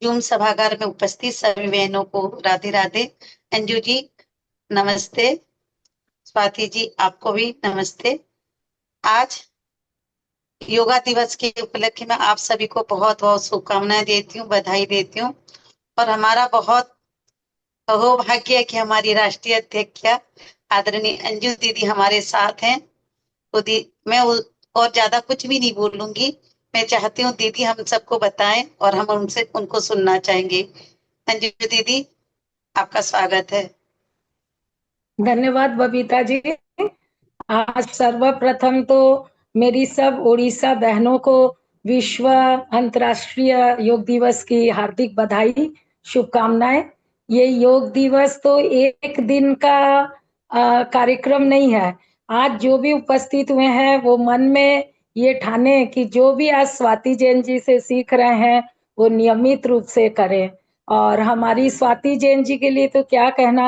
Zoom सभागार में उपस्थित सभी बहनों को राधे राधे। अंजू जी नमस्ते। स्वाति जी आपको भी नमस्ते। आज योगा दिवस के उपलक्ष्य में आप सभी को बहुत बहुत शुभकामनाएं देती हूँ, बधाई देती हूँ। और हमारा बहुत सौभाग्य है कि हमारी राष्ट्रीय अध्यक्ष आदरणीय अंजू दीदी हमारे साथ हैं। तो और ज्यादा कुछ भी नहीं बोलूंगी। मैं चाहती हूँ दीदी हम सबको बताएं और हम उनसे उनको सुनना चाहेंगे। अंजू दीदी आपका स्वागत है। धन्यवाद बबीता जी। आज सर्वप्रथम तो मेरी सब उड़ीसा बहनों को विश्व अंतर्राष्ट्रीय योग दिवस की हार्दिक बधाई, शुभकामनाएं। ये योग दिवस तो एक दिन का कार्यक्रम नहीं है। आज जो भी उपस्थित हुए हैं वो मन में ये ठाने कि जो भी आज स्वाति जैन जी से सीख रहे हैं वो नियमित रूप से करें। और हमारी स्वाति जैन जी के लिए तो क्या कहना।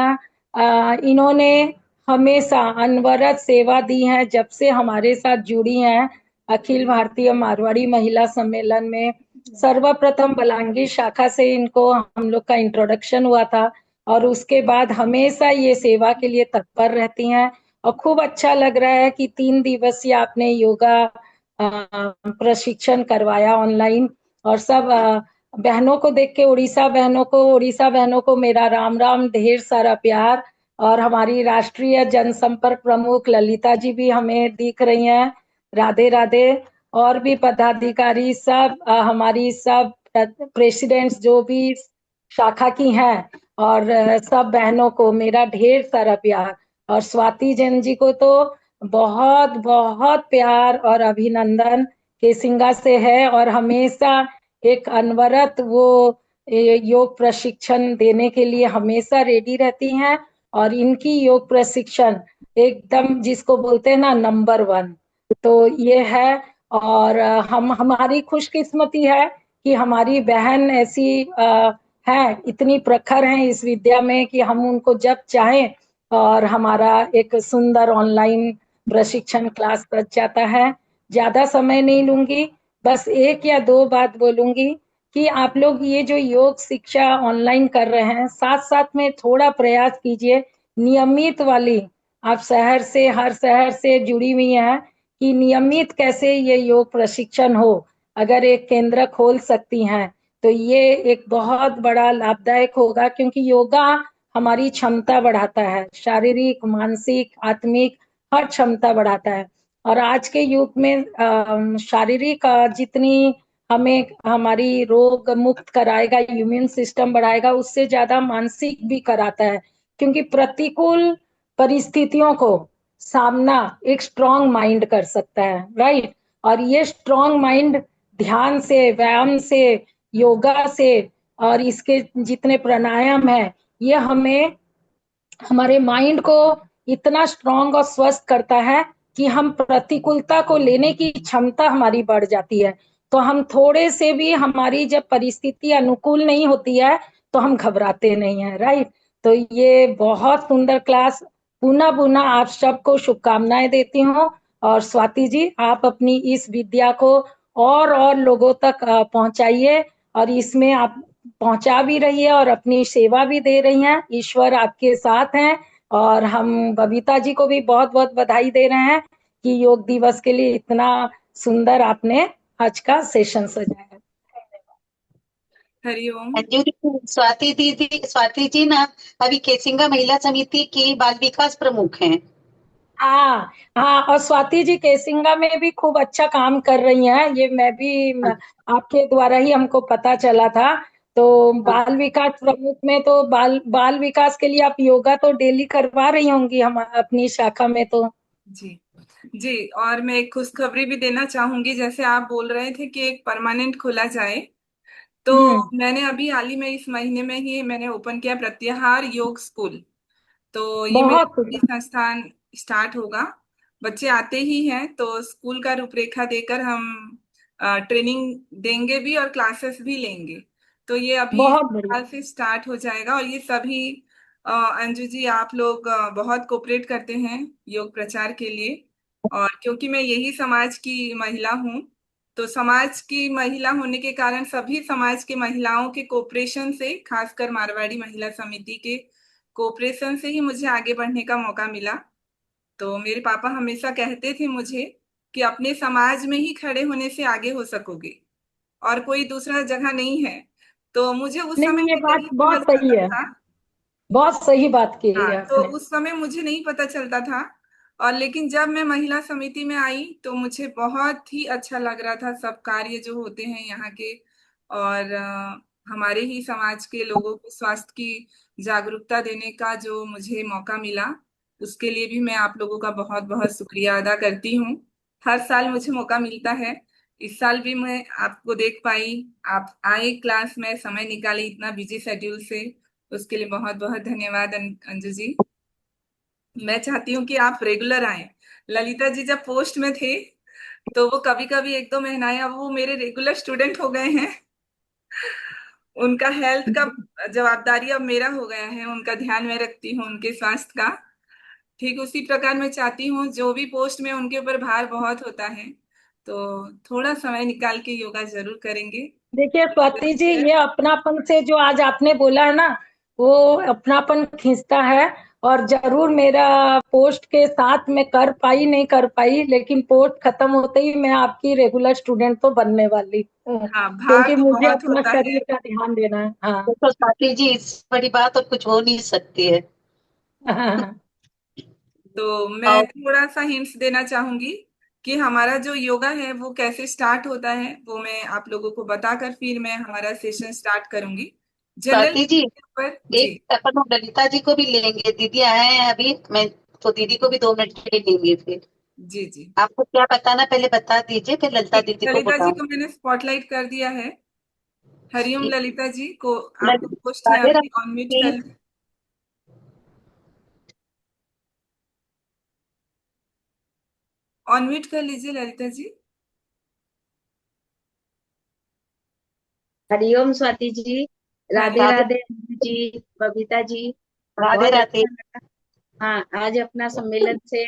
इन्होंने हमेशा अनवरत सेवा दी है जब से हमारे साथ जुड़ी हैं। अखिल भारतीय मारवाड़ी महिला सम्मेलन में सर्वप्रथम बलांगीर शाखा से इनको हम लोग का इंट्रोडक्शन हुआ था और उसके बाद हमेशा ये सेवा के लिए तत्पर रहती हैं। और खूब अच्छा लग रहा है कि 3 दिवसीय आपने योगा प्रशिक्षण करवाया ऑनलाइन। और सब बहनों को देख के उड़ीसा बहनों को मेरा राम राम, ढेर सारा प्यार। और हमारी राष्ट्रीय जनसंपर्क प्रमुख ललिता जी भी हमें दिख रही हैं, राधे राधे। और भी पदाधिकारी सब हमारी सब प्रेसिडेंट्स जो भी शाखा की हैं और सब बहनों को मेरा ढेर सारा प्यार। और स्वाति जैन जी को तो बहुत बहुत प्यार और अभिनंदन केसिंगा से है। और हमेशा एक अनवरत वो योग प्रशिक्षण देने के लिए हमेशा रेडी रहती हैं। और इनकी योग प्रशिक्षण एकदम जिसको बोलते हैं ना नंबर 1, तो ये है। और हम हमारी खुशकिस्मती है कि हमारी बहन ऐसी है, इतनी प्रखर हैं इस विद्या में कि हम उनको जब चाहें और हमारा एक सुंदर ऑनलाइन प्रशिक्षण क्लास बच जाता है। ज्यादा समय नहीं लूंगी, बस एक या दो बात बोलूंगी कि आप लोग ये जो योग शिक्षा ऑनलाइन कर रहे हैं साथ साथ में थोड़ा प्रयास कीजिए नियमित वाली। आप हर शहर से जुड़ी हुई हैं कि नियमित कैसे ये योग प्रशिक्षण हो। अगर एक केंद्र खोल सकती हैं तो ये एक बहुत बड़ा लाभदायक होगा, क्योंकि योगा हमारी क्षमता बढ़ाता है, शारीरिक मानसिक आत्मिक हर क्षमता बढ़ाता है। और आज के युग में शारीरिक जितनी हमें हमारी रोग मुक्त कराएगा, इम्यून सिस्टम बढ़ाएगा, उससे ज्यादा मानसिक भी कराता है। क्योंकि प्रतिकूल परिस्थितियों को सामना एक स्ट्रांग माइंड कर सकता है, राइट। और ये स्ट्रांग माइंड ध्यान से, व्यायाम से, योगा से और इसके जितने प्राणायाम है ये हमें हमारे माइंड को इतना स्ट्रांग और स्वस्थ करता है कि हम प्रतिकूलता को लेने की क्षमता हमारी बढ़ जाती है। तो हम थोड़े से भी हमारी जब परिस्थिति अनुकूल नहीं होती है तो हम घबराते नहीं है, राइट। तो ये बहुत सुंदर क्लास। पुनः पुनः आप सबको शुभकामनाएं देती हूँ। और स्वाति जी आप अपनी इस विद्या को और लोगों तक पहुंचाइए। और इसमें आप पहुंचा भी रही है और अपनी सेवा भी दे रही हैं। ईश्वर आपके साथ हैं। और हम बबीता जी को भी बहुत बहुत बधाई दे रहे हैं कि योग दिवस के लिए इतना सुंदर आपने आज का सेशन सजाया। हरिओम। अंजू दीदी, स्वाति जी ना अभी केसिंगा महिला समिति की बाल विकास प्रमुख हैं। हाँ हाँ, और स्वाति जी केसिंगा में भी खूब अच्छा काम कर रही हैं। ये मैं भी आपके द्वारा ही हमको पता चला था। तो बाल विकास प्रमुख में तो बाल बाल विकास के लिए आप योगा तो डेली करवा रही होंगी हम अपनी शाखा में तो। जी जी, और मैं एक खुशखबरी भी देना चाहूंगी। जैसे आप बोल रहे थे कि एक परमानेंट खोला जाए, तो हम्म। मैंने अभी हाल ही में इस महीने में ही मैंने ओपन किया प्रत्याहार योग स्कूल। तो ये मेरा बहुत ही सुंदर। संस्थान स्टार्ट होगा। बच्चे आते ही हैं तो स्कूल का रूपरेखा देकर हम ट्रेनिंग देंगे भी और क्लासेस भी लेंगे। तो ये अभी इस बहुत बढ़िया। साल से स्टार्ट हो जाएगा। और ये सभी अंजू जी आप लोग बहुत कोऑपरेट करते हैं योग प्रचार के लिए। और क्योंकि मैं यही समाज की महिला हूँ, तो समाज की महिला होने के कारण सभी समाज के महिलाओं के कोऑपरेशन से, खासकर मारवाड़ी महिला समिति के कोऑपरेशन से ही मुझे आगे बढ़ने का मौका मिला। तो मेरे पापा हमेशा कहते थे मुझे कि अपने समाज में ही खड़े होने से आगे हो सकोगे, और कोई दूसरा जगह नहीं है। तो मुझे उस समय नहीं, ये में बात नहीं समझ बहुत सही आता है। था। बहुत सही बात की हाँ, है तो आपने। उस समय मुझे नहीं पता चलता था। और लेकिन जब मैं महिला समिति में आई तो मुझे बहुत ही अच्छा लग रहा था, सब कार्य जो होते हैं यहाँ के। और हमारे ही समाज के लोगों को स्वास्थ्य की जागरूकता देने का जो मुझे मौका मिला, उसके लिए भी मैं आप लोगों का बहुत बहुत शुक्रिया अदा करती हूँ। हर साल मुझे मौका मिलता है, इस साल भी मैं आपको देख पाई, आप आए क्लास में, समय निकाले इतना बिजी शेड्यूल से, उसके लिए बहुत बहुत धन्यवाद अंजू जी। मैं चाहती हूँ कि आप रेगुलर आए। ललिता जी जब पोस्ट में थे तो वो कभी कभी एक दो महीना आए, अब वो मेरे रेगुलर स्टूडेंट हो गए हैं। उनका हेल्थ का जवाबदारी अब मेरा हो गया है, उनका ध्यान मैं रखती हूँ, उनके स्वास्थ्य का। ठीक उसी प्रकार मैं चाहती हूँ, जो भी पोस्ट में उनके ऊपर भार बहुत होता है, तो थोड़ा समय निकाल के योगा जरूर करेंगे। देखिए स्वाति जी, ये अपनापन से जो आज आपने बोला है ना, वो अपनापन खींचता है। और जरूर मेरा पोस्ट के साथ में कर पाई नहीं कर पाई, लेकिन पोस्ट खत्म होते ही मैं आपकी रेगुलर स्टूडेंट तो बनने वाली हूँ, हाँ, भार क्योंकि तो मुझे बहुत अपना होता है। शरीर का ध्यान देना है। हाँ। तो स्वाति जी, इससे बड़ी बात और कुछ हो नहीं सकती है। हाँ। तो मैं और थोड़ा सा हिंट्स देना चाहूंगी कि हमारा जो योगा है वो कैसे स्टार्ट होता है, वो मैं आप लोगों को बताकर फिर मैं हमारा सेशन स्टार्ट करूंगी। जनरल स्वाति जी, पर जी। एक अपन ललिता जी को भी लेंगे, दीदी आए हैं अभी, मैं तो दीदी को भी 2 मिनट ले लेंगे फिर। जी जी। आपको क्या बताना पहले बता दीजिए, फिर ललिता ठीक, दीदी को ललिता जी बताऊं। को मैंने स्पॉटलाइट कर दिया है। हरिओम ठीक। ललिता जी को, आपको पोस्ट है राधे अभी, ऑनम्यूट राधे। कर, ऑनम्यूट कर लीजिए ललिता जी। हरिओम स्वाति जी। हाँ राधे राधे राधे अम्मू जी, बबीता जी। राधे बहुत राधे। अच्छा लगा। हाँ, आज अपना सम्मेलन से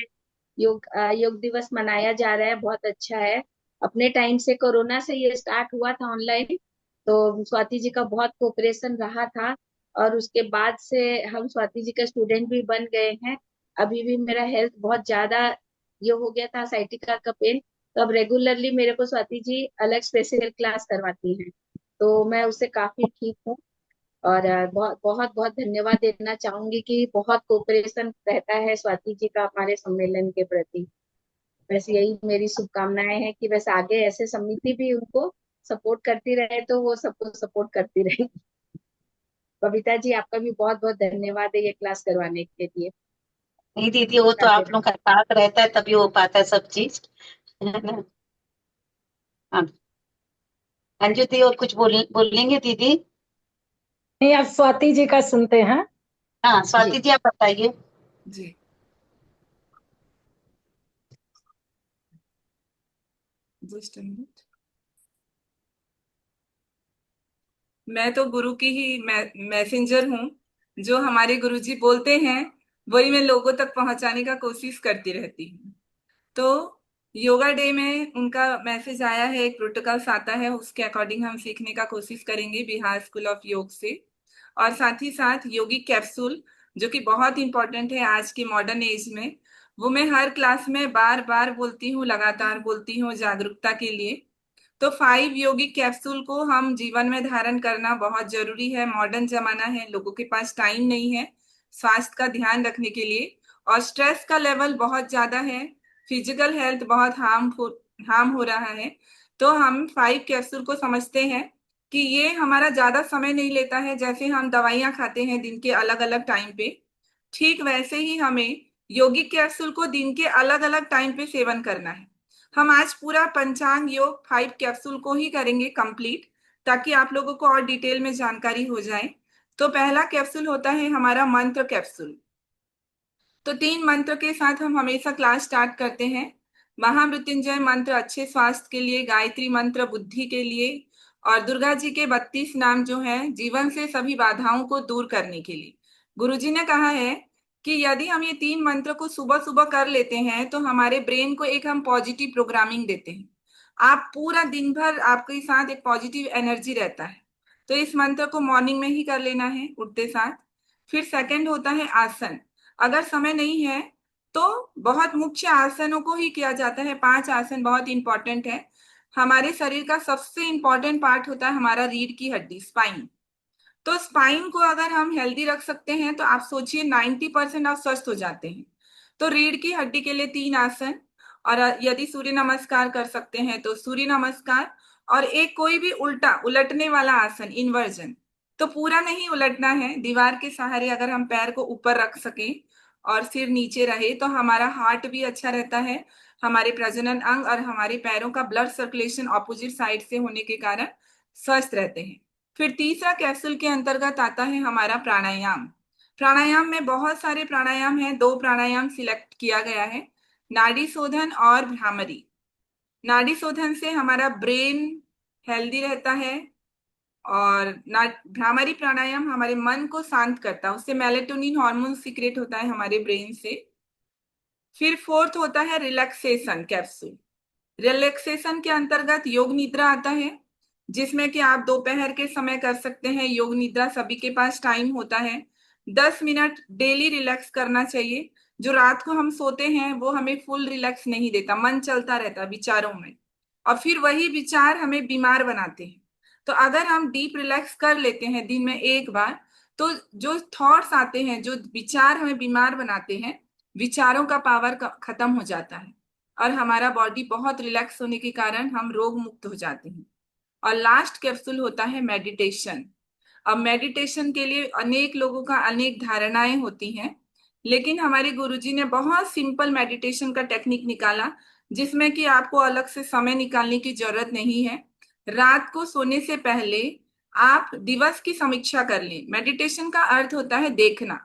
योग दिवस मनाया जा रहा है, बहुत अच्छा है। अपने टाइम से कोरोना से ये स्टार्ट हुआ था ऑनलाइन, तो स्वाति जी का बहुत कोऑपरेशन रहा था। और उसके बाद से हम स्वाति जी का स्टूडेंट भी बन गए हैं। अभी भी मेरा हेल्थ बहुत ज्यादा ये हो गया था, साइटिका का पेन, तो अब रेगुलरली मेरे को स्वाति जी अलग स्पेशल क्लास करवाती हैं, तो मैं उससे काफी ठीक हूँ। और बहुत बहुत बहुत धन्यवाद देना चाहूंगी कि बहुत कोऑपरेशन रहता है स्वाति जी का हमारे सम्मेलन के प्रति। बस यही मेरी शुभकामनाएं हैं कि बस आगे ऐसे समिति भी उनको सपोर्ट करती रहे, तो वो सबको सपोर्ट करती रहे। बबीता जी, आपका भी बहुत बहुत धन्यवाद है ये क्लास करवाने के लिए। नहीं दीदी, वो तो राधे आप लोग का साथ रहता है तभी हो पाता है सब चीज, है ना। हाँ, अंजू दी और कुछ बोलेंगे दीदी। नहीं, अब स्वाति जी का सुनते हैं। हाँ जी। स्वाति जी, आप बताइए। जी। Just minute. मैं तो गुरु की ही मैसेंजर हूँ। जो हमारे गुरुजी बोलते हैं वही मैं लोगों तक पहुंचाने का कोशिश करती रहती हूँ। तो योगा डे में उनका मैसेज आया है, एक प्रोटोकॉल्स आता है, उसके अकॉर्डिंग हम सीखने का कोशिश करेंगे बिहार स्कूल ऑफ योग से। और साथ ही साथ योगिक कैप्सूल, जो कि बहुत इंपॉर्टेंट है आज के मॉडर्न एज में, वो मैं हर क्लास में बार बार बोलती हूँ, लगातार बोलती हूँ जागरूकता के लिए। तो 5 यौगिक कैप्सूल को हम जीवन में धारण करना बहुत जरूरी है। मॉडर्न जमाना है, लोगों के पास टाइम नहीं है स्वास्थ्य का ध्यान रखने के लिए, और स्ट्रेस का लेवल बहुत ज्यादा है, फिजिकल हेल्थ बहुत हार्म हो रहा है। तो हम 5 कैप्सूल को समझते हैं कि ये हमारा ज्यादा समय नहीं लेता है, जैसे हम दवाइयां खाते हैं दिन के अलग अलग टाइम पे, ठीक वैसे ही हमें यौगिक कैप्सूल को दिन के अलग अलग टाइम पे सेवन करना है। हम आज पूरा पंचांग योग 5 कैप्सूल को ही करेंगे कंप्लीट, ताकि आप लोगों को और डिटेल में जानकारी हो जाए। तो पहला कैप्सूल होता है हमारा मंत्र कैप्सूल। तो 3 मंत्र के साथ हम हमेशा क्लास स्टार्ट करते हैं। महामृत्युंजय मंत्र अच्छे स्वास्थ्य के लिए, गायत्री मंत्र बुद्धि के लिए, और दुर्गा जी के 32 नाम जो है जीवन से सभी बाधाओं को दूर करने के लिए। गुरुजी ने कहा है कि यदि हम ये 3 मंत्र को सुबह सुबह कर लेते हैं तो हमारे ब्रेन को एक हम पॉजिटिव प्रोग्रामिंग देते हैं। आप पूरा दिन भर आपके साथ एक पॉजिटिव एनर्जी रहता है। तो इस मंत्र को मॉर्निंग में ही कर लेना है उठते साथ। फिर सेकंड होता है आसन। अगर समय नहीं है तो बहुत मुख्य आसनों को ही किया जाता है। 5 आसन बहुत इंपॉर्टेंट है। हमारे शरीर का सबसे इंपॉर्टेंट पार्ट होता है हमारा रीढ़ की हड्डी, स्पाइन। तो स्पाइन को अगर हम हेल्दी रख सकते हैं तो आप सोचिए 90% आप स्वस्थ हो जाते हैं। तो रीढ़ की हड्डी के लिए 3 आसन, और यदि सूर्य नमस्कार कर सकते हैं तो सूर्य नमस्कार, और एक कोई भी उल्टा उलटने वाला आसन, इन्वर्जन। तो पूरा नहीं उलटना है, दीवार के सहारे अगर हम पैर को ऊपर रख सकें और सिर नीचे रहे तो हमारा हार्ट भी अच्छा रहता है, हमारे प्रजनन अंग और हमारे पैरों का ब्लड सर्कुलेशन ऑपोजिट साइड से होने के कारण स्वस्थ रहते हैं। फिर तीसरा कैप्सूल के अंतर्गत आता है हमारा प्राणायाम। प्राणायाम में बहुत सारे प्राणायाम हैं, 2 प्राणायाम सिलेक्ट किया गया है, नाड़ी शोधन और भ्रामरी। नाड़ी शोधन से हमारा ब्रेन हेल्दी रहता है, और भ्रामरी प्राणायाम हमारे मन को शांत करता है, उससे मेलेटोनिन हार्मोन सीक्रेट होता है हमारे ब्रेन से। फिर फोर्थ होता है रिलैक्सेशन कैप्सूल। रिलैक्सेशन के अंतर्गत योग निद्रा आता है, जिसमें कि आप दोपहर के समय कर सकते हैं योग निद्रा, सभी के पास टाइम होता है। 10 मिनट डेली रिलैक्स करना चाहिए। जो रात को हम सोते हैं वो हमें फुल रिलैक्स नहीं देता, मन चलता रहता विचारों में, और फिर वही विचार हमें बीमार बनाते हैं। तो अगर हम डीप रिलैक्स कर लेते हैं दिन में एक बार, तो जो थॉट्स आते हैं, जो विचार हमें बीमार बनाते हैं, विचारों का पावर खत्म हो जाता है, और हमारा बॉडी बहुत रिलैक्स होने के कारण हम रोग मुक्त हो जाते हैं। और लास्ट कैप्सूल होता है मेडिटेशन। अब मेडिटेशन के लिए अनेक लोगों का अनेक धारणाएं होती हैं, लेकिन हमारे गुरुजी ने बहुत सिंपल मेडिटेशन का टेक्निक निकाला, जिसमें कि आपको अलग से समय निकालने की जरूरत नहीं है। रात को सोने से पहले आप दिवस की समीक्षा कर लें। मेडिटेशन का अर्थ होता है देखना।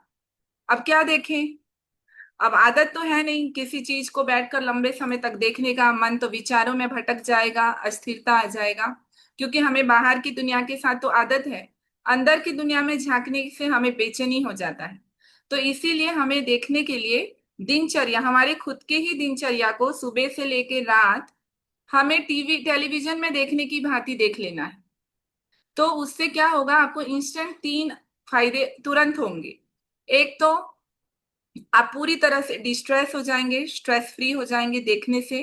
अब क्या देखें? अब आदत तो है नहीं किसी चीज को बैठकर लंबे समय तक देखने का, मन तो विचारों में भटक जाएगा, अस्थिरता आ जाएगा, क्योंकि हमें बाहर की दुनिया के साथ तो आदत है, अंदर की दुनिया में झांकने से हमें बेचैनी हो जाता है। तो इसीलिए हमें देखने के लिए दिनचर्या, हमारे खुद के ही दिनचर्या को सुबह से लेकर रात हमें टीवी टेलीविजन में देखने की भांति देख लेना है। तो उससे क्या होगा, आपको इंस्टेंट 3 फायदे तुरंत होंगे। एक तो आप पूरी तरह से डिस्ट्रेस हो जाएंगे, स्ट्रेस फ्री हो जाएंगे देखने से,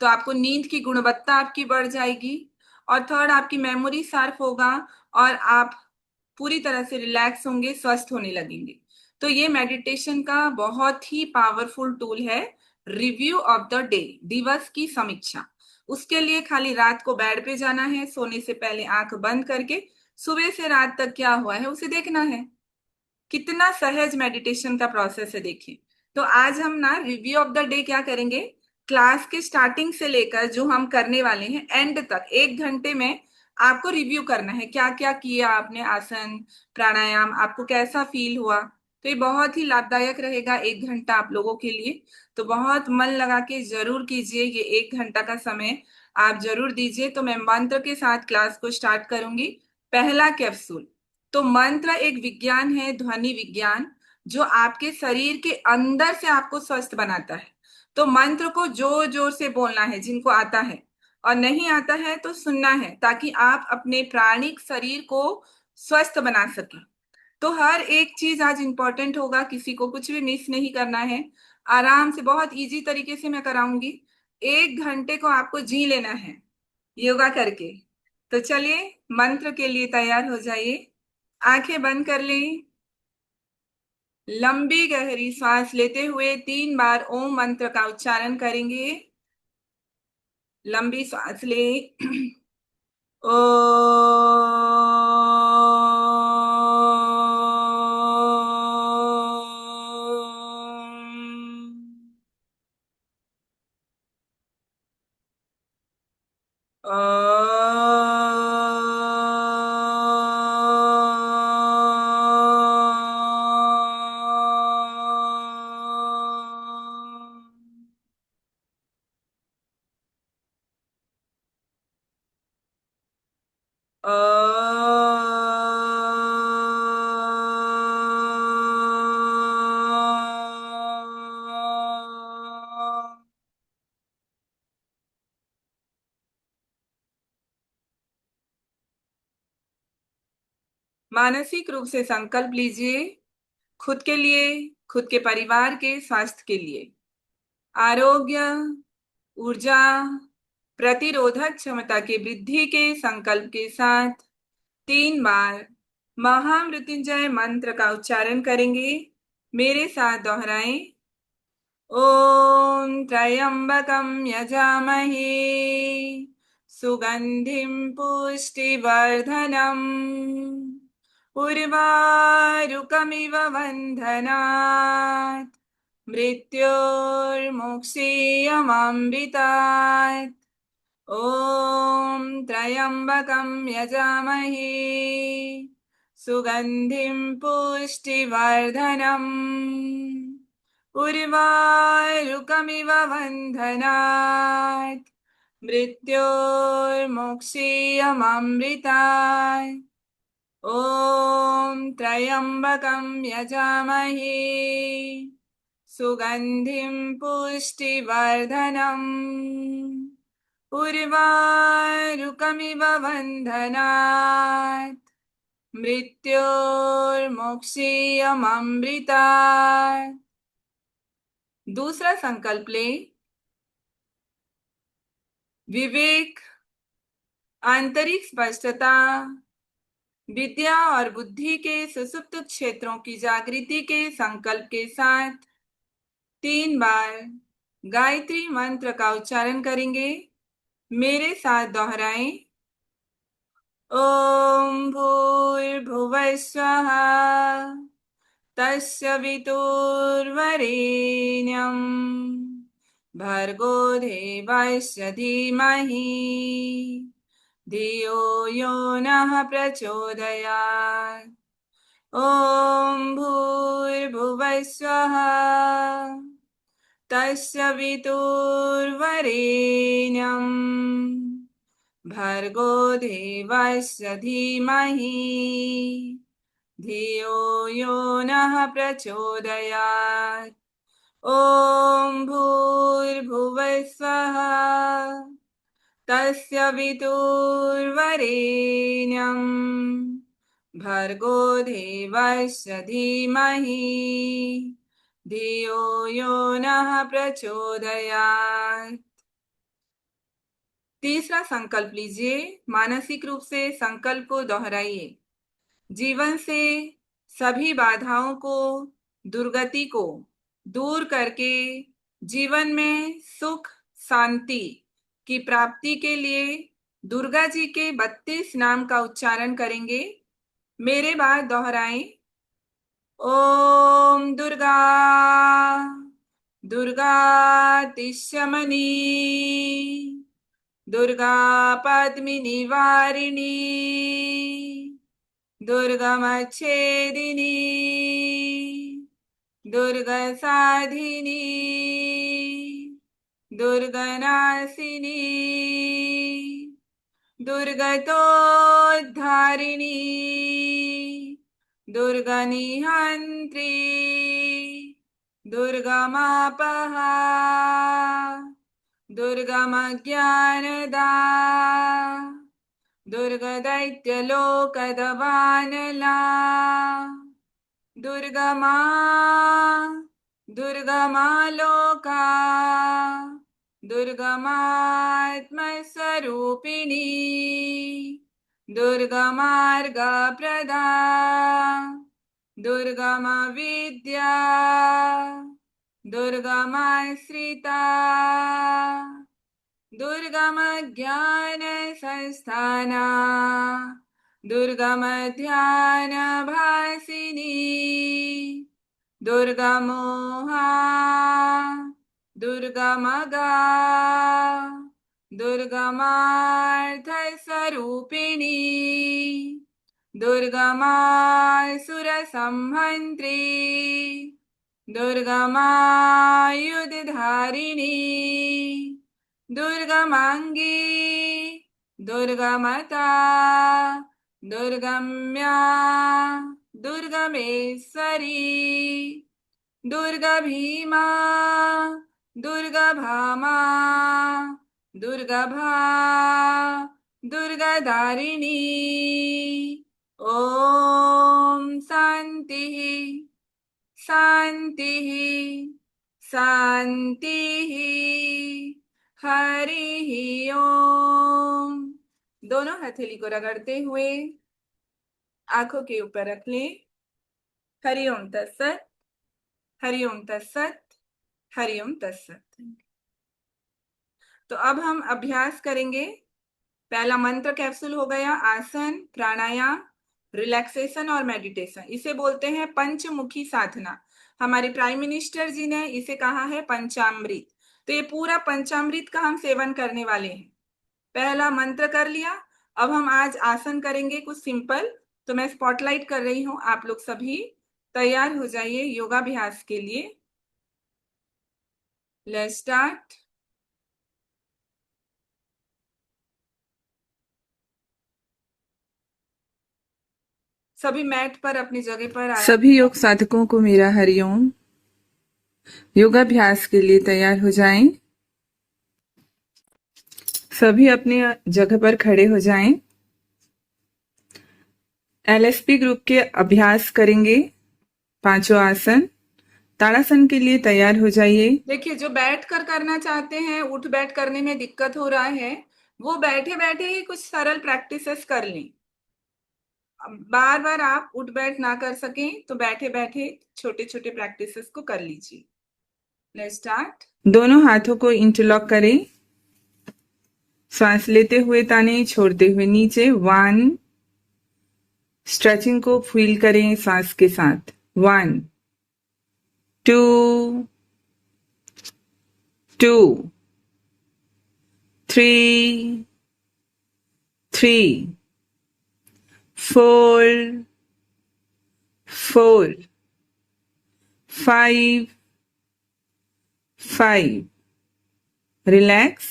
तो आपको नींद की गुणवत्ता आपकी बढ़ जाएगी। और थर्ड, आपकी मेमोरी शार्प होगा और आप पूरी तरह से रिलैक्स होंगे, स्वस्थ होने लगेंगे। तो ये मेडिटेशन का बहुत ही पावरफुल टूल है। रिव्यू ऑफ द डे, दिवस की समीक्षा। उसके लिए खाली रात को बेड पे जाना है, सोने से पहले आंख बंद करके सुबह से रात तक क्या हुआ है उसे देखना है। कितना सहज मेडिटेशन का प्रोसेस है देखिए। तो आज हम ना रिव्यू ऑफ द डे क्या करेंगे, क्लास के स्टार्टिंग से लेकर जो हम करने वाले हैं एंड तक 1 घंटे में आपको रिव्यू करना है, क्या क्या किया आपने, आसन प्राणायाम, आपको कैसा फील हुआ। तो ये बहुत ही लाभदायक रहेगा 1 घंटा आप लोगों के लिए। तो बहुत मन लगा के जरूर कीजिए, ये 1 घंटा का समय आप जरूर दीजिए। तो मैं मंत्र के साथ क्लास को स्टार्ट करूंगी। पहला कैप्सूल। तो मंत्र एक विज्ञान है, ध्वनि विज्ञान, जो आपके शरीर के अंदर से आपको स्वस्थ बनाता है। तो मंत्र को जोर जोर से बोलना है जिनको आता है, और नहीं आता है तो सुनना है, ताकि आप अपने प्राणिक शरीर को स्वस्थ बना सके। तो हर एक चीज आज इंपॉर्टेंट होगा, किसी को कुछ भी मिस नहीं करना है। आराम से बहुत इजी तरीके से मैं कराऊंगी। 1 घंटे को आपको जी लेना है योगा करके। तो चलिए मंत्र के लिए तैयार हो जाइए। आंखें बंद कर लें। लंबी गहरी सांस लेते हुए 3 बार ओम मंत्र का उच्चारण करेंगे। लंबी सांस लें। ओ। मानसिक रूप से संकल्प लीजिए, खुद के लिए, खुद के परिवार के स्वास्थ्य के लिए। आरोग्य, ऊर्जा, प्रतिरोधक क्षमता की वृद्धि के संकल्प के साथ 3 बार महामृत्युंजय मंत्र का उच्चारण करेंगे। मेरे साथ दोहराएं। ॐ त्र्यंबकं यजामहे सुगंधिं पुष्टिवर्धनम् उर्वारुकमिव बन्धनात् मृत्योर्मुक्षीयमामृतात्। ॐ त्र्यंबकं यजामहे सुगंधिं पुष्टिवर्धनम् उर्वारुकमिव बन्धनात् मृत्योर्मुक्षीयमामृतात्। ॐ त्र्यंबकं यजामहे सुगंधिं पुष्टिवर्धनम् उर्वारुकमिव बन्धनात् मृत्योर्मुक्षीयमामृतात्। दूसरा संकल्प ले। विवेक, आंतरिक स्पष्टता, विद्या और बुद्धि के सुसुप्त क्षेत्रों की जागृति के संकल्प के साथ 3 बार गायत्री मंत्र का उच्चारण करेंगे। मेरे साथ दोहराएं। ॐ भूर्भुवस्वः तस्य वितुर्वरेण्यं भर्गो देवस्य धीमहि धियो यो नः प्रचोदयात्। ॐ भूर्भुवस्वः तस्य वितुर्वरेण्यं भर्गो देवस्य धीमहि धियो यो नः प्रचोदयात्। ॐ भूर्भुवस्वः तस्य वितुर्वरेण्यं भर्गो देवस्य धीमहि धियो यो नः प्रचोदयात्। तीसरा संकल्प लीजिए। मानसिक रूप से संकल्प को दोहराइए। जीवन से सभी बाधाओं को, दुर्गति को दूर करके जीवन में सुख शांति की प्राप्ति के लिए दुर्गा जी के 32 नाम का उच्चारण करेंगे। मेरे बाद दोहराएं। ओम दुर्गा दुर्गा तिष्यमणि दुर्गा पद्मिनी वारिणी दुर्गमच्छेदिनी दुर्गसाधिनी दुर्गनाशिनी दुर्गतोद्धारिणी दुर्गनिहन्त्री दुर्गमापहा दुर्गमज्ञानदा दुर्गदैत्यलोकदवानला दुर्गमा दुर्गमालोका दुर्गमात्मस्वरूपिणी दुर्गमार्गप्रदा दुर्गमविद्या दुर्गमाश्रिता दुर्गमज्ञानसंस्थाना दुर्गमध्यानभासिनी दुर्गमोहा दुर्गमगा दुर्गमार्थस्वरूपिणी दुर्गमासुरसंहन्त्री दुर्गमायुधधारिणी दुर्गमांगी दुर्गमता दुर्गम्या दुर्गमेश्वरी दुर्गभीमा दुर्गभामा दुर्गभा दुर्गदारिणी ओम शांति शांति शांति। हरि ओम। दोनों हथेली को रगड़ते हुए आंखों के ऊपर रख लें। हरि ओम तत्सत, हरि ओम तत्सत, हरि ओम तत्सत। तो अब हम अभ्यास करेंगे। पहला मंत्र कैप्सूल हो गया, आसन, प्राणायाम, रिलैक्सेशन और मेडिटेशन। इसे बोलते हैं पंचमुखी साधना। हमारे प्राइम मिनिस्टर जी ने इसे कहा है पंचामृत। तो ये पूरा पंचामृत का हम सेवन करने वाले हैं। पहला मंत्र कर लिया। अब हम आज आसन करेंगे कुछ सिंपल। तो मैं स्पॉटलाइट कर रही हूं, आप लोग सभी तैयार हो जाइए योगाभ्यास के लिए। Let's start. सभी मैट पर अपनी जगह पर आराम। सभी योग साधकों को मेरा हरिओम। योगाभ्यास के लिए तैयार हो जाएं। सभी अपनी जगह पर खड़े हो जाएं। एलएसपी ग्रुप के अभ्यास करेंगे पांचों आसन। ताड़ासन के लिए तैयार हो जाइए। देखिए, जो बैठ कर करना चाहते हैं, उठ बैठ करने में दिक्कत हो रहा है, वो बैठे बैठे ही कुछ सरल प्रैक्टिसेस कर लें। बार बार आप उठ बैठ ना कर सकें तो बैठे बैठे छोटे छोटे प्रैक्टिसेस को कर लीजिए। Let's start. दोनों हाथों को इंटरलॉक करें। सांस लेते हुए ताने, छोड़ते हुए नीचे। 1। स्ट्रेचिंग को फील करें सांस के साथ। 1 2 2 3 3 4 4 5 5। रिलैक्स।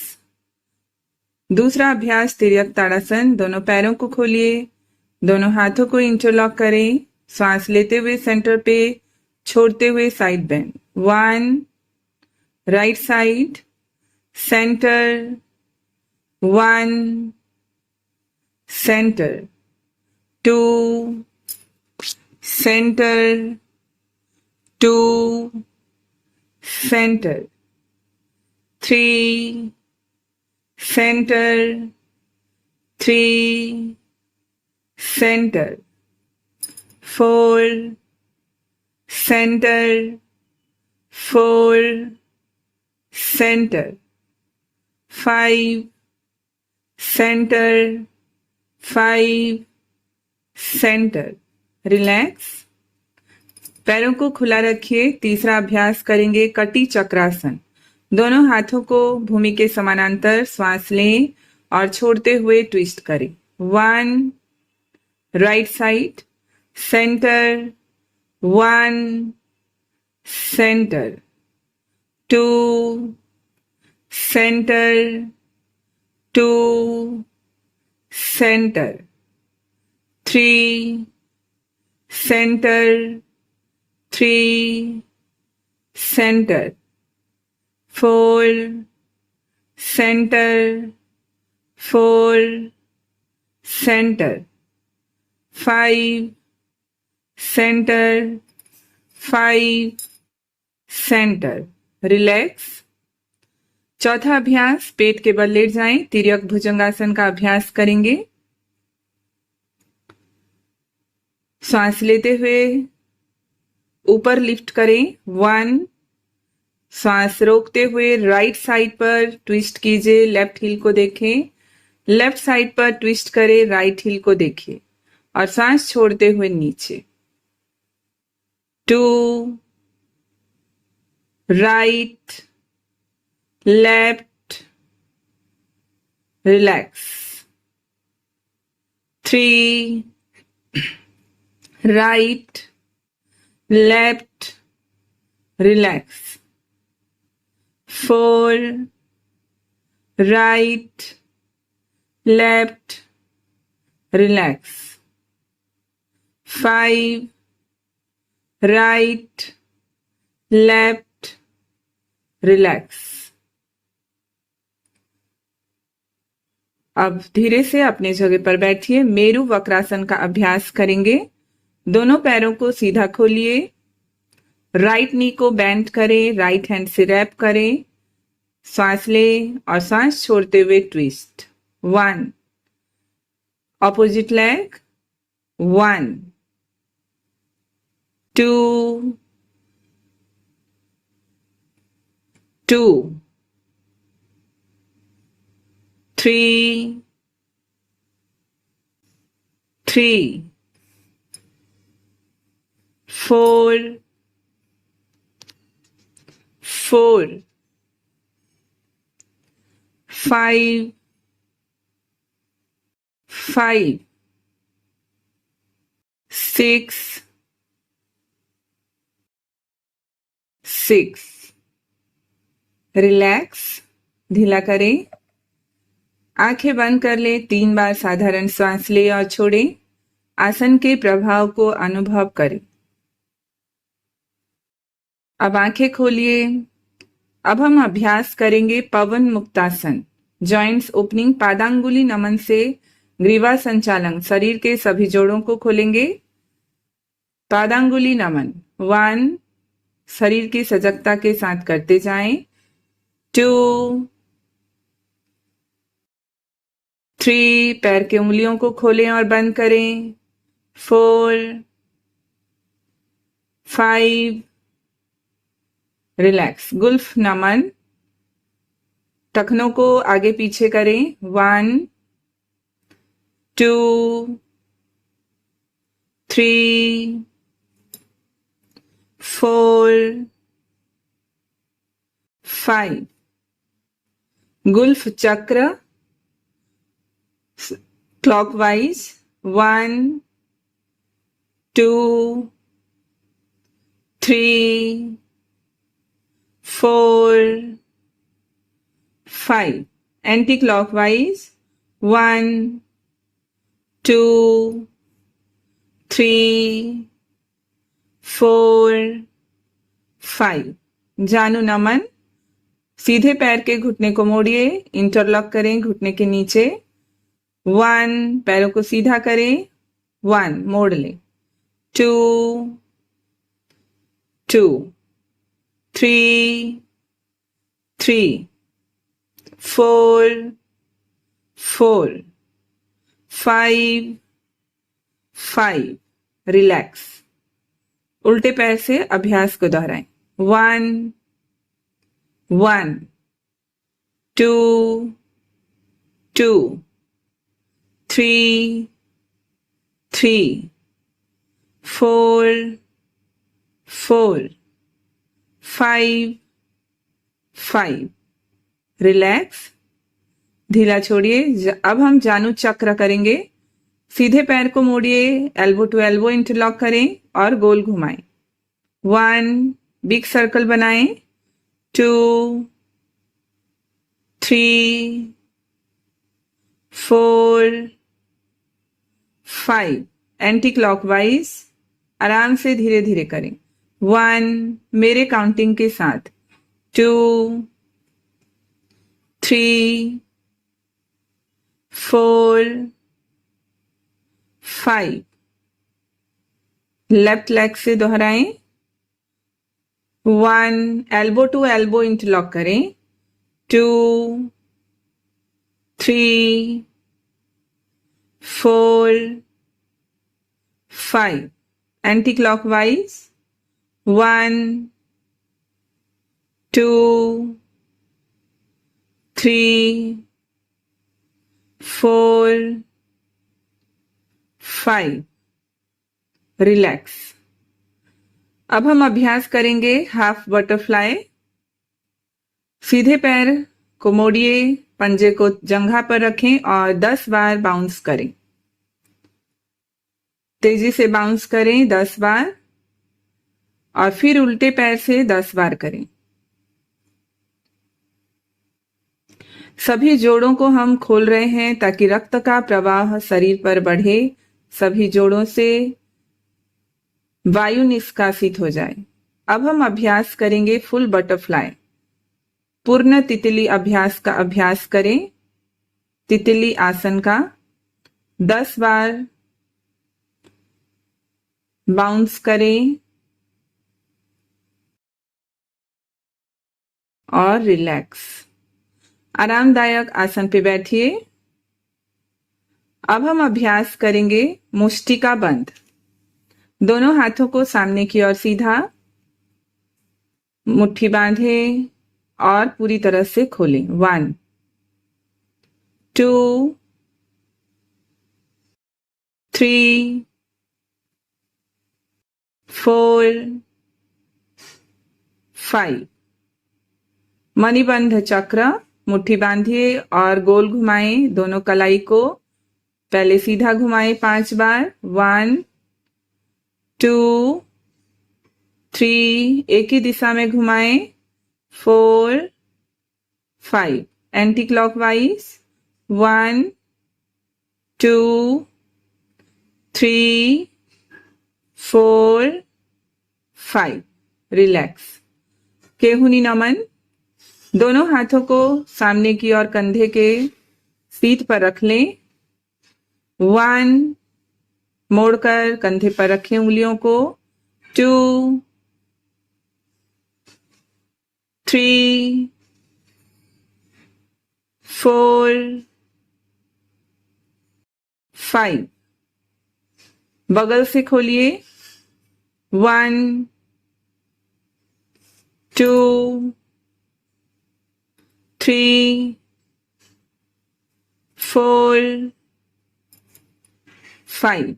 दूसरा अभ्यास तिर्यक ताड़ासन। दोनों पैरों को खोलिए, दोनों हाथों को इंटरलॉक करें। सांस लेते हुए सेंटर पे, छोड़ते हुए side bend. 1 right side, centre, 1 centre, 2 centre, 2 centre, 3 centre, 3 centre, 4 centre, 4 centre, 5 centre, 5 centre. Relax. पैरों को खुला रखिए। तीसरा अभ्यास करेंगे कटी चक्रासन। दोनों हाथों को भूमि के समानांतर श्वास लें और छोड़ते हुए ट्विस्ट करें। 1 right side, centre, 1 centre, 2 centre, 2 centre, 3 centre, 3 centre, 4 centre, 4 centre, 5 centre, 5 centre. Relax. चौथा अभ्यास पेट के बल लेट जाएं। तिर्यक भुजंगासन का अभ्यास करेंगे। सांस लेते हुए ऊपर लिफ्ट करें। 1 सांस रोकते हुए राइट साइड पर ट्विस्ट कीजिए, लेफ्ट हिल को देखें। लेफ्ट साइड पर ट्विस्ट करें, राइट हिल को देखिए और सांस छोड़ते हुए नीचे। 2 right, left, relax. 3 right, left, relax. 4 right, left, relax. 5 right, left, relax. अब धीरे से अपने जगह पर बैठिए। मेरु वक्रासन का अभ्यास करेंगे। दोनों पैरों को सीधा खोलिए। राइट नी को बेंड करें, राइट हैंड से रैप करें। सांस लें और सांस छोड़ते हुए ट्विस्ट। 1, opposite leg. 1, 2, 2, 3, 3, 4, 4, 5, 5, 6, 6। रिलैक्स, ढीला करें। आंखें बंद कर लें। 3 बार साधारण सांस लें और छोड़ें। आसन के प्रभाव को अनुभव करें। अब आंखें खोलिए। अब हम अभ्यास करेंगे पवन मुक्तासन। जॉइंट्स ओपनिंग, पादांगुली नमन से ग्रीवा संचालन, शरीर के सभी जोड़ों को खोलेंगे। पादांगुली नमन। 1, शरीर की सजगता के साथ करते जाएं। 2, 3, पैर के उंगलियों को खोलें और बंद करें। 4, 5, रिलैक्स। गुल्फ नमन, टखनों को आगे पीछे करें। 1, 2, 3, 4, 5। गुल्फ चक्र क्लॉकवाइज। 1, 2, 3, 4, 5। Anti clockwise. 1, 2, 3, 4, 5। जानु नमन, सीधे पैर के घुटने को मोड़िए, इंटरलॉक करें घुटने के नीचे। 1, पैरों को सीधा करें। 1, मोड़ लें। 2, 2, 3, 3, 4, 4, 5, 5। रिलैक्स। उल्टे पैर से अभ्यास को दोहराएं। 1, 1, 2, 2, 3, 3, 4, 4, 5, 5। रिलैक्स, ढीला छोड़िए। अब हम जानु चक्र करेंगे। सीधे पैर को मोड़िए, एल्बो टू एल्बो इंटरलॉक करें और गोल घुमाएं। 1, बिग सर्कल बनाएं। 2, 3, 4, 5। Anti clockwise. आराम से धीरे धीरे करें। 1, मेरे काउंटिंग के साथ। 2, 3, 4, 5। लेफ्ट लेग से दोहराएं। 1, एल्बो टू एल्बो इंटरलॉक करें। 2, 3, 4, 5। Anti clockwise. 1, 2, 3, 4, 5। रिलैक्स। अब हम अभ्यास करेंगे हाफ बटरफ्लाई। सीधे पैर को मोड़िए, पंजे को जंघा पर रखें और 10 बार बाउंस करें। तेजी से बाउंस करें 10 बार और फिर उल्टे पैर से 10 बार करें। सभी जोड़ों को हम खोल रहे हैं ताकि रक्त का प्रवाह शरीर पर बढ़े, सभी जोड़ों से वायु निष्कासित हो जाए। अब हम अभ्यास करेंगे फुल बटरफ्लाई। पूर्ण तितली अभ्यास का अभ्यास करें। तितली आसन का 10 बार बाउंस करें और रिलैक्स। आरामदायक आसन पे बैठिए। अब हम अभ्यास करेंगे मुष्टिका बंध। दोनों हाथों को सामने की ओर सीधा, मुट्ठी बांधे और पूरी तरह से खोलें। 1 2 3 4 5। मणिबंध चक्र, मुट्ठी बांधिए और गोल घुमाएं दोनों कलाई को। पहले सीधा घुमाएं 5 बार। 1 2 3, एक ही दिशा में घुमाएं। 4 5, एंटी क्लॉकवाइज। 1 2 3 4 5। रिलैक्स। केहुनी नमन। दोनों हाथों को सामने की ओर कंधे के सीट पर रख लें। 1, मोड़कर कंधे पर रखें उंगलियों को। 2 3 4 5। बगल से खोलिए। 1 2 3 4 5।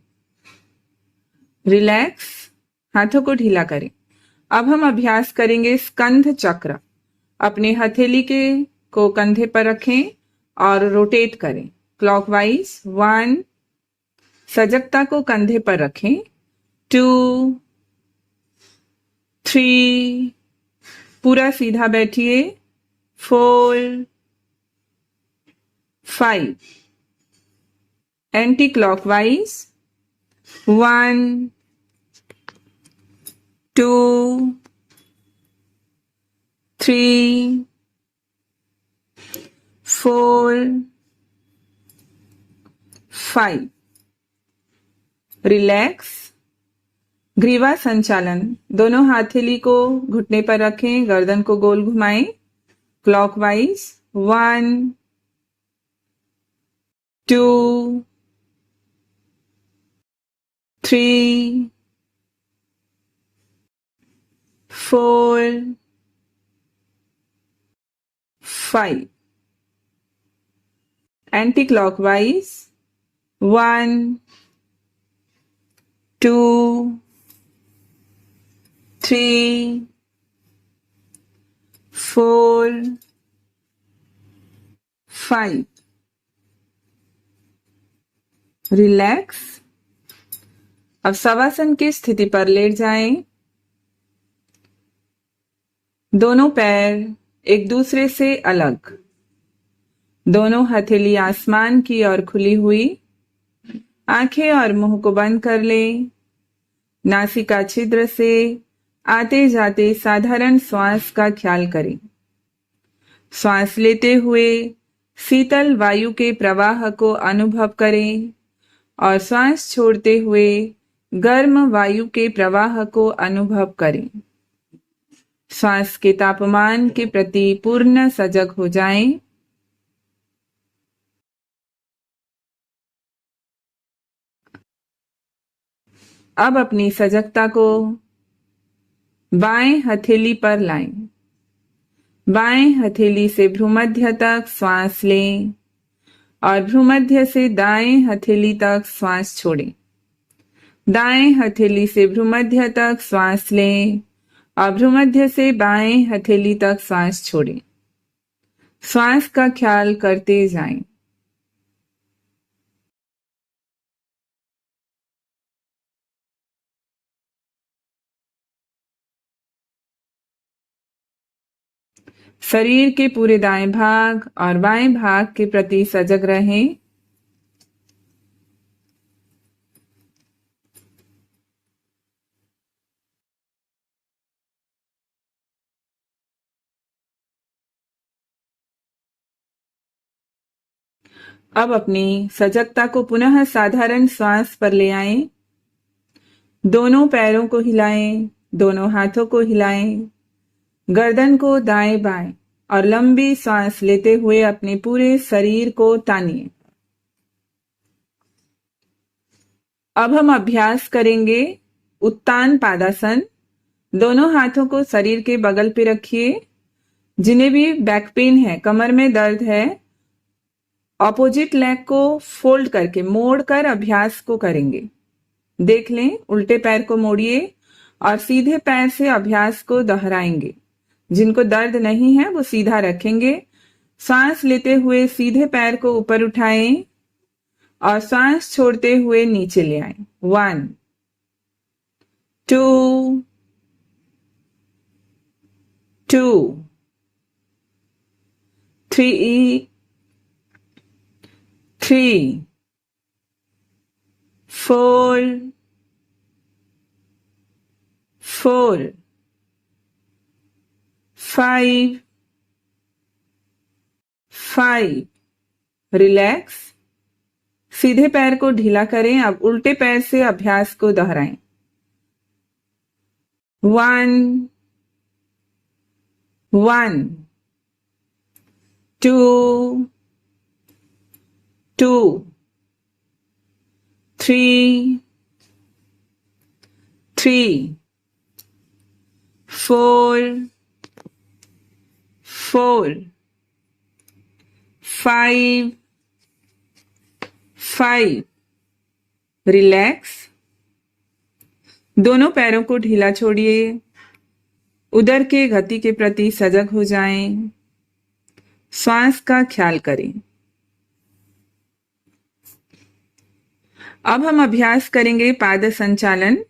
रिलैक्स। हाथों को ढीला करें। अब हम अभ्यास करेंगे स्कंध चक्र। अपने हथेली को कंधे पर रखें और रोटेट करें क्लॉकवाइज। 1, सजगता को कंधे पर रखें। 2 3, पूरा सीधा बैठिए। 4 5, एंटी क्लॉकवाइज। 1 2 3 4 5। रिलैक्स। ग्रीवा संचालन। दोनों हथेली को घुटने पर रखें, गर्दन को गोल घुमाएं क्लॉकवाइज। 1 2 3 4 5, anti clockwise. 1 2 3 4 5। रिलैक्स। अब शवासन की स्थिति पर लेट जाएं। दोनों पैर एक दूसरे से अलग, दोनों हथेली आसमान की ओर खुली हुई। आंखें और मुंह को बंद कर लें। नासिका छिद्र से आते जाते साधारण श्वास का ख्याल करें। श्वास लेते हुए शीतल वायु के प्रवाह को अनुभव करें और श्वास छोड़ते हुए गर्म वायु के प्रवाह को अनुभव करें। श्वास के तापमान के प्रति पूर्ण सजग हो जाएं। अब अपनी सजगता को बाएं हथेली पर लाएं। बाएं हथेली से भ्रूमध्य तक श्वास लें और भ्रूमध्य से दाएं हथेली तक श्वास छोड़ें। दाएं हथेली से भ्रूमध्य तक श्वास लें और भ्रूमध्य से बाएं हथेली तक श्वास छोड़ें। श्वास का ख्याल करते जाएं। शरीर के पूरे दाएं भाग और बाएं भाग के प्रति सजग रहें। अब अपनी सजगता को पुनः साधारण श्वास पर ले आएं। दोनों पैरों को हिलाएं, दोनों हाथों को हिलाएं, गर्दन को दाएं बाएं और लंबी सांस लेते हुए अपने पूरे शरीर को तानिए। अब हम अभ्यास करेंगे उत्तान पादासन। दोनों हाथों को शरीर के बगल पे रखिए। जिन्हें भी बैक पेन है, कमर में दर्द है, ऑपोजिट लेग को फोल्ड करके मोड़ कर अभ्यास को करेंगे। देख लें, उल्टे पैर को मोड़िए और सीधे पैर से अभ्यास को दोहराएंगे। जिनको दर्द नहीं है वो सीधा रखेंगे। सांस लेते हुए सीधे पैर को ऊपर उठाएं और सांस छोड़ते हुए नीचे ले आएं। 1 2 2 3 3 4 4 5 5 रिलैक्स। सीधे पैर को ढीला करें। अब उल्टे पैर से अभ्यास को दोहराएं। 1 1 2 2 3 3 4 4 5 5 रिलैक्स। दोनों पैरों को ढीला छोड़िए। उदर के गति के प्रति सजग हो जाएं। श्वास का ख्याल करें। अब हम अभ्यास करेंगे पाद संचालन।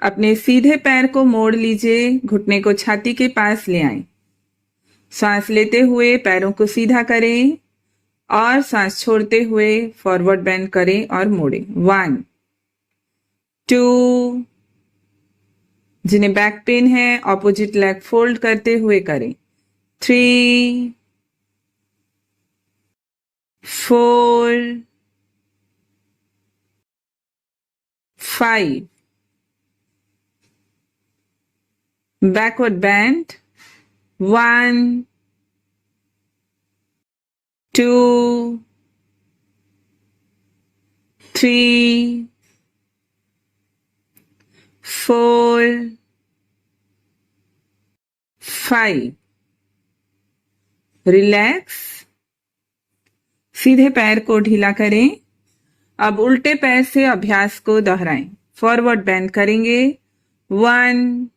अपने सीधे पैर को मोड़ लीजिए, घुटने को छाती के पास ले आएं। सांस लेते हुए पैरों को सीधा करें और सांस छोड़ते हुए फॉरवर्ड बेंड करें और मोड़ें। 1 2 जिन्हें बैक पेन है ऑपोजिट लेग फोल्ड करते हुए करें। 3 4 5 backward bend। 1 2 3 4 5 रिलैक्स। सीधे पैर को ढीला करें। अब उल्टे पैर से अभ्यास को दोहराएं। फॉरवर्ड बेंड करेंगे। 1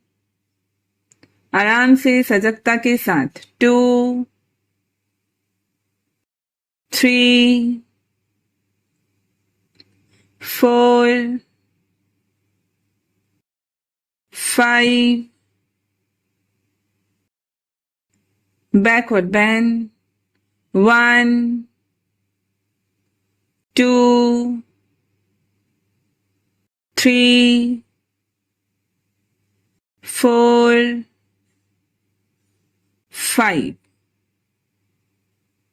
आराम से सजगता के साथ। 2 3 4 5 backward bend। 1 2 3 4 5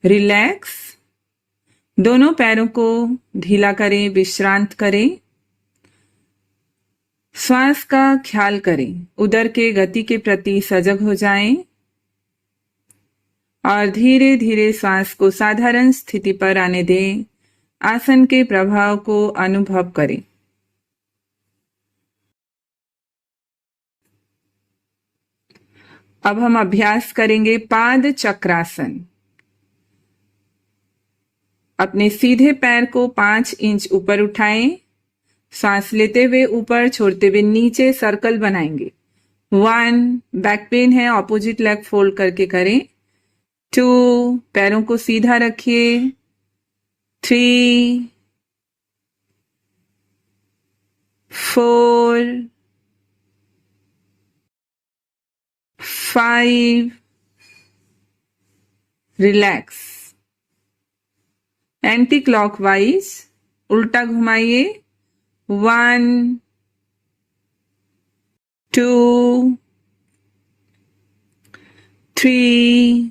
रिलैक्स। दोनों पैरों को ढीला करें, विश्रांत करें। श्वास का ख्याल करें। उदर के गति के प्रति सजग हो जाएं और धीरे धीरे श्वास को साधारण स्थिति पर आने दें। आसन के प्रभाव को अनुभव करें। अब हम अभ्यास करेंगे पाद चक्रासन। अपने सीधे पैर को 5 इंच ऊपर उठाएं। सांस लेते हुए ऊपर, छोड़ते हुए नीचे सर्कल बनाएंगे। 1 बैक पेन है ऑपोजिट लेग फोल्ड करके करें। 2 पैरों को सीधा रखिए। 3 4 5 रिलैक्स। एंटी क्लॉकवाइज उल्टा घुमाइए। 1 2 3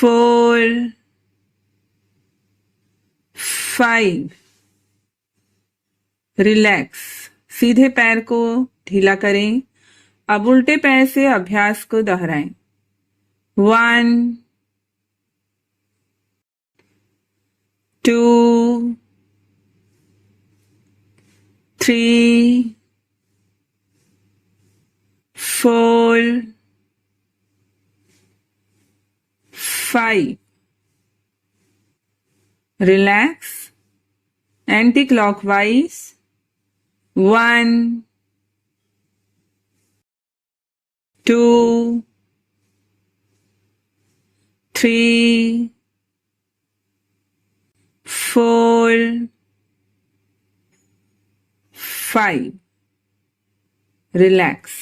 4 5 रिलैक्स। सीधे पैर को ढीला करें। अब उल्टे पैर से अभ्यास को दोहराएं। 1 2 3 4 5 रिलैक्स। Anti clockwise 1 2 3 4 5 relax.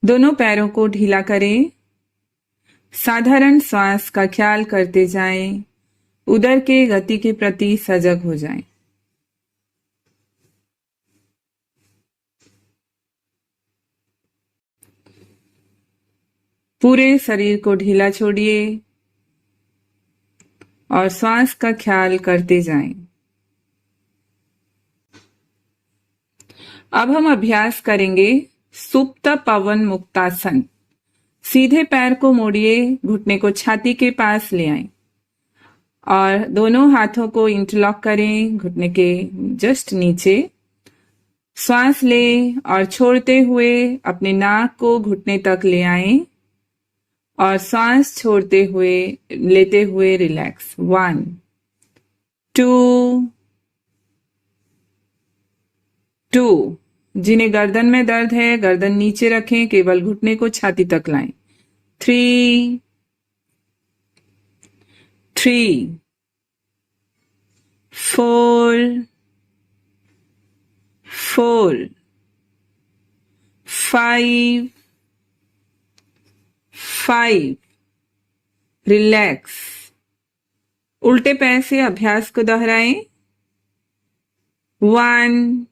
दोनों पैरों को ढीला करें। साधारण श्वास का ख्याल करते जाएं। उदर के गति के प्रति सजग हो जाएं। पूरे शरीर को ढीला छोड़िए और श्वास का ख्याल करते जाएं। अब हम अभ्यास करेंगे सुप्त पवन मुक्तासन। सीधे पैर को मोड़िए, घुटने को छाती के पास ले आएं और दोनों हाथों को इंटरलॉक करें घुटने के जस्ट नीचे। श्वास लें और छोड़ते हुए अपने नाक को घुटने तक ले आएं और श्वास छोड़ते हुए लेते हुए रिलैक्स। 1 2 2 जिन्हें गर्दन में दर्द है गर्दन नीचे रखें, केवल घुटने को छाती तक लाएं। 3 3 4 4 5 5 रिलैक्स। उल्टे पैर से अभ्यास को दोहराएं। 1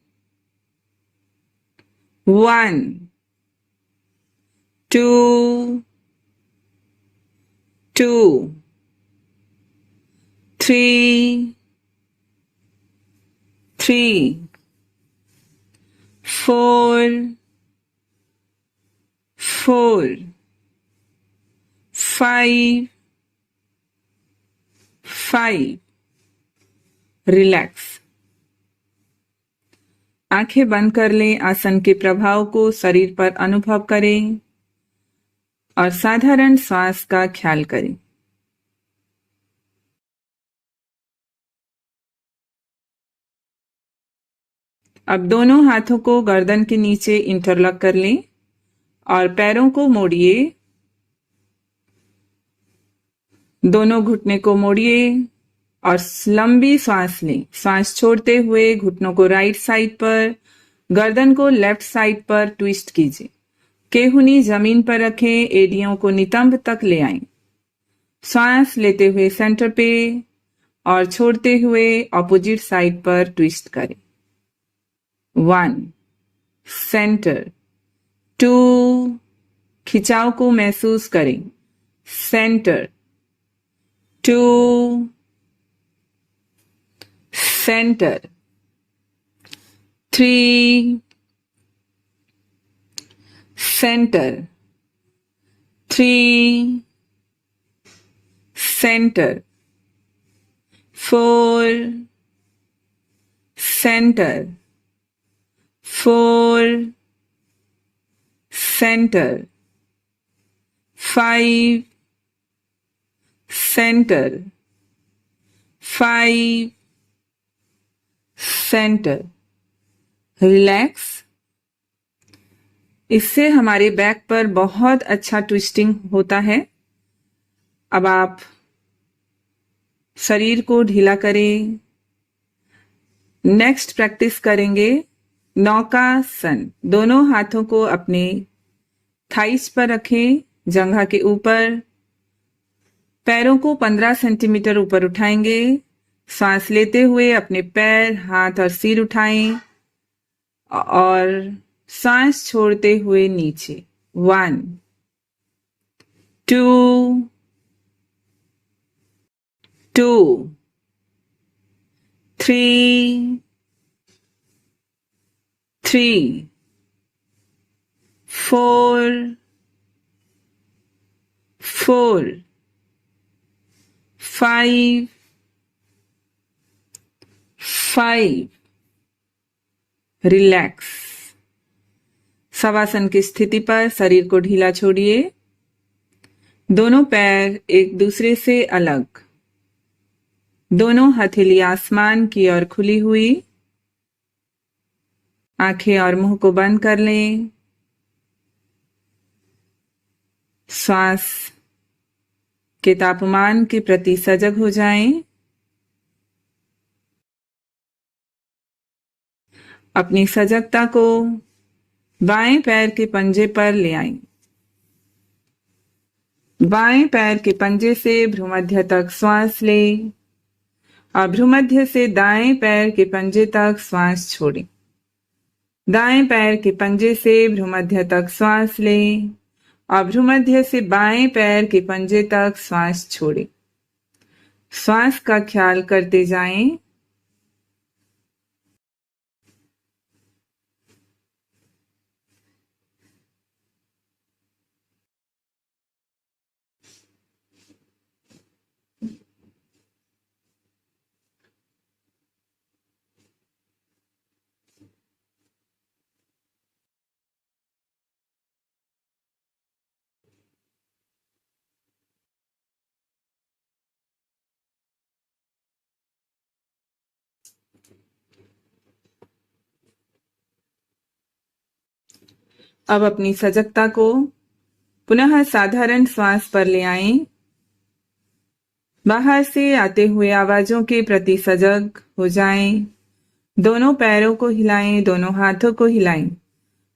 1 2 2 3 3 4 4 5 5 रिलैक्स। आंखें बंद कर लें। आसन के प्रभाव को शरीर पर अनुभव करें और साधारण श्वास का ख्याल करें। अब दोनों हाथों को गर्दन के नीचे इंटरलॉक कर लें और पैरों को मोड़िए। दोनों घुटने को मोड़िए और लंबी सांस लें। सांस छोड़ते हुए घुटनों को राइट साइड पर, गर्दन को लेफ्ट साइड पर ट्विस्ट कीजिए। केहुनी जमीन पर रखें, एड़ियों को नितंब तक ले आएं। सांस लेते हुए सेंटर पे और छोड़ते हुए ऑपोजिट साइड पर ट्विस्ट करें। 1 सेंटर 2 खिंचाव को महसूस करें। Centre 2 centre 3 centre 3 centre 4 centre 4 centre 5 centre 5 centre relax. इससे हमारे बैक पर बहुत अच्छा ट्विस्टिंग होता है। अब आप शरीर को ढीला करें। नेक्स्ट प्रैक्टिस करेंगे नौकासन। दोनों हाथों को अपने थाइस पर रखें, जंघा के ऊपर। पैरों को 15 सेंटीमीटर ऊपर उठाएंगे। सांस लेते हुए अपने पैर, हाथ और सिर उठाएं और सांस छोड़ते हुए नीचे। 1 2 2 3 3 4 4 5 5 रिलैक्स। शवासन की स्थिति पर शरीर को ढीला छोड़िए। दोनों पैर एक दूसरे से अलग, दोनों हथेली आसमान की ओर खुली हुई। आंखें और मुंह को बंद कर लें। श्वास के तापमान के प्रति सजग हो जाएं। अपनी सजगता को बाएं पैर के पंजे पर ले आएं। बाएं पैर के पंजे से भ्रूमध्य तक श्वास लें और भ्रूमध्य से दाएं पैर के पंजे तक श्वास छोड़ें। दाएं पैर के पंजे से भ्रूमध्य तक श्वास लें और भ्रूमध्य से बाएं पैर के पंजे तक श्वास छोड़ें। श्वास का ख्याल करते जाएं। अब अपनी सजगता को पुनः साधारण श्वास पर ले आएं। बाहर से आते हुए आवाजों के प्रति सजग हो जाएं। दोनों पैरों को हिलाएं, दोनों हाथों को हिलाएं,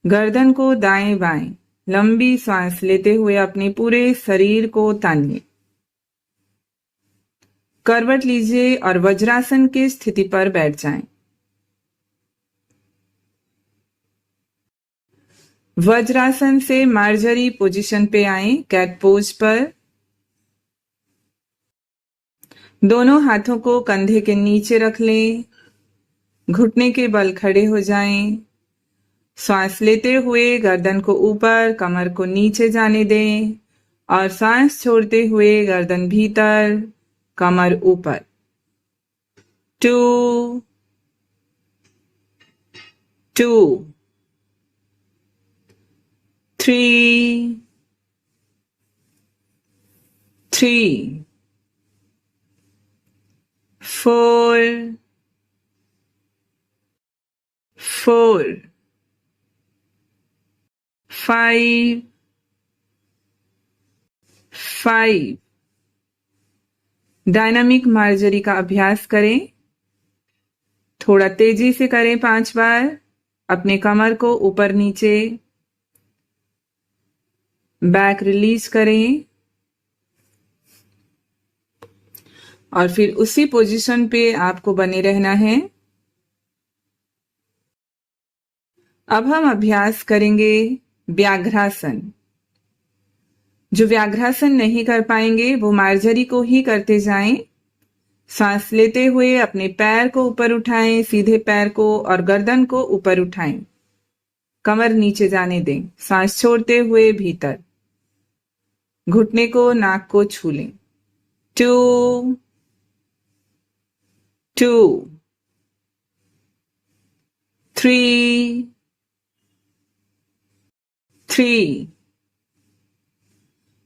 गर्दन को दाएं बाएं। लंबी सांस लेते हुए अपने पूरे शरीर को तानिए। करवट लीजिए और वज्रासन की स्थिति पर बैठ जाएं। वज्रासन से मार्जरी पोजीशन पे आएं, कैट पोज पर। दोनों हाथों को कंधे के नीचे रख लें। घुटने के बल खड़े हो जाएं। श्वास लेते हुए गर्दन को ऊपर, कमर को नीचे जाने दें और सांस छोड़ते हुए गर्दन भीतर, कमर ऊपर। 2 2 3 3 4 4 5 5 डायनामिक मार्जरी का अभ्यास करें। थोड़ा तेजी से करें 5 बार। अपने कमर को ऊपर नीचे, बैक रिलीज करें और फिर उसी पोजीशन पे आपको बने रहना है। अब हम अभ्यास करेंगे व्याघ्रासन। जो व्याघ्रासन नहीं कर पाएंगे वो मार्जरी को ही करते जाएं। सांस लेते हुए अपने पैर को ऊपर उठाएं, सीधे पैर को और गर्दन को ऊपर उठाएं। कमर नीचे जाने दें। सांस छोड़ते हुए भीतर, घुटने को, नाक को छू लें। 2 2 3 3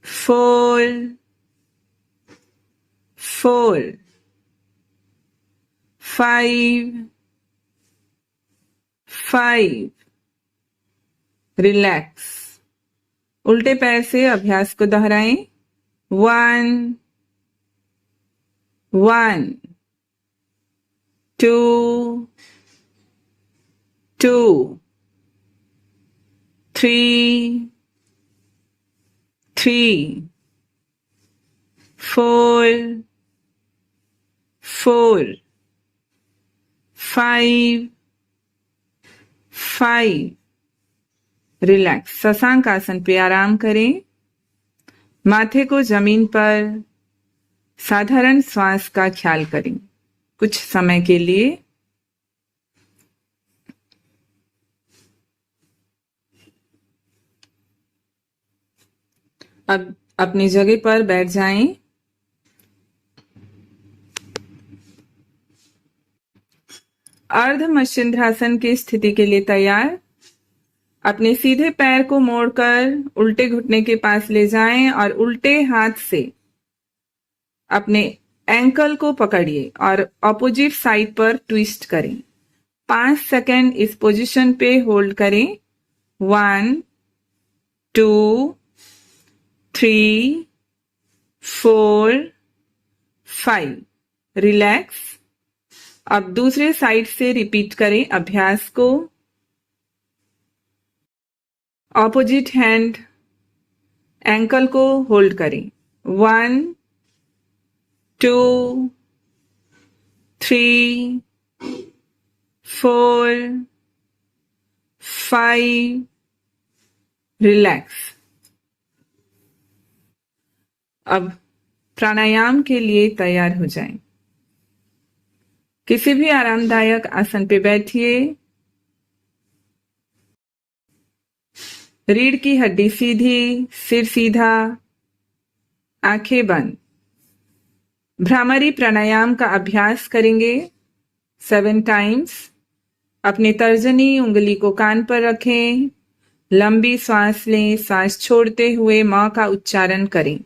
4 4 5 5 रिलैक्स। उल्टे पैर से अभ्यास को दोहराएं। 1 1 2 2 3 3 4 4 5 5 रिलैक्स। शशांक आसन पे आराम करें। माथे को जमीन पर साधारण श्वास का ख्याल करें कुछ समय के लिए। अब अपनी जगह पर बैठ जाएं। अर्ध मत्स्येंद्रासन की स्थिति के लिए तैयार। अपने सीधे पैर को मोड़कर उल्टे घुटने के पास ले जाएं और उल्टे हाथ से अपने एंकल को पकड़िए और ऑपोजिट साइड पर ट्विस्ट करें। 5 सेकंड इस पोजीशन पे होल्ड करें। 1 2 3 4 5। रिलैक्स। अब दूसरे साइड से रिपीट करें अभ्यास को। ऑपोजिट हैंड एंकल को होल्ड करें। 1 2 3 4 5। रिलैक्स। अब प्राणायाम के लिए तैयार हो जाएं। किसी भी आरामदायक आसन पे बैठिए। रीढ़ की हड्डी सीधी, सिर सीधा, आंखें बंद। भ्रामरी प्राणायाम का अभ्यास करेंगे 7 टाइम्स। अपनी तर्जनी उंगली को कान पर रखें। लंबी सांस लें। सांस छोड़ते हुए मां का उच्चारण करें।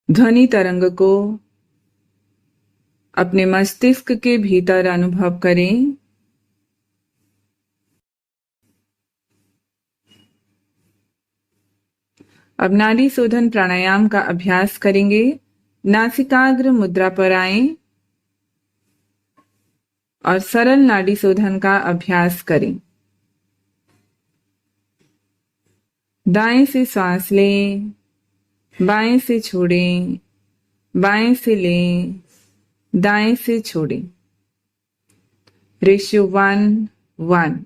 ध्वनि तरंग को अपने मस्तिष्क के भीतर अनुभव करें। अब नाड़ी शोधन प्राणायाम का अभ्यास करेंगे। नासिकाग्र मुद्रा पर आएं और सरल नाड़ी शोधन का अभ्यास करें। दाएं से सांस लें, बाएं से छोड़ें, बाएं से लें, दाएं से छोड़ें। रेशियो 1:1।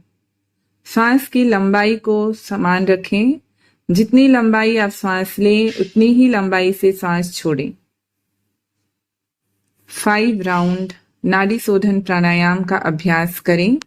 सांस की लंबाई को समान रखें। जितनी लंबाई आप सांस लें उतनी ही लंबाई से सांस छोड़ें। 5 राउंड नाड़ी शोधन प्राणायाम का अभ्यास करें।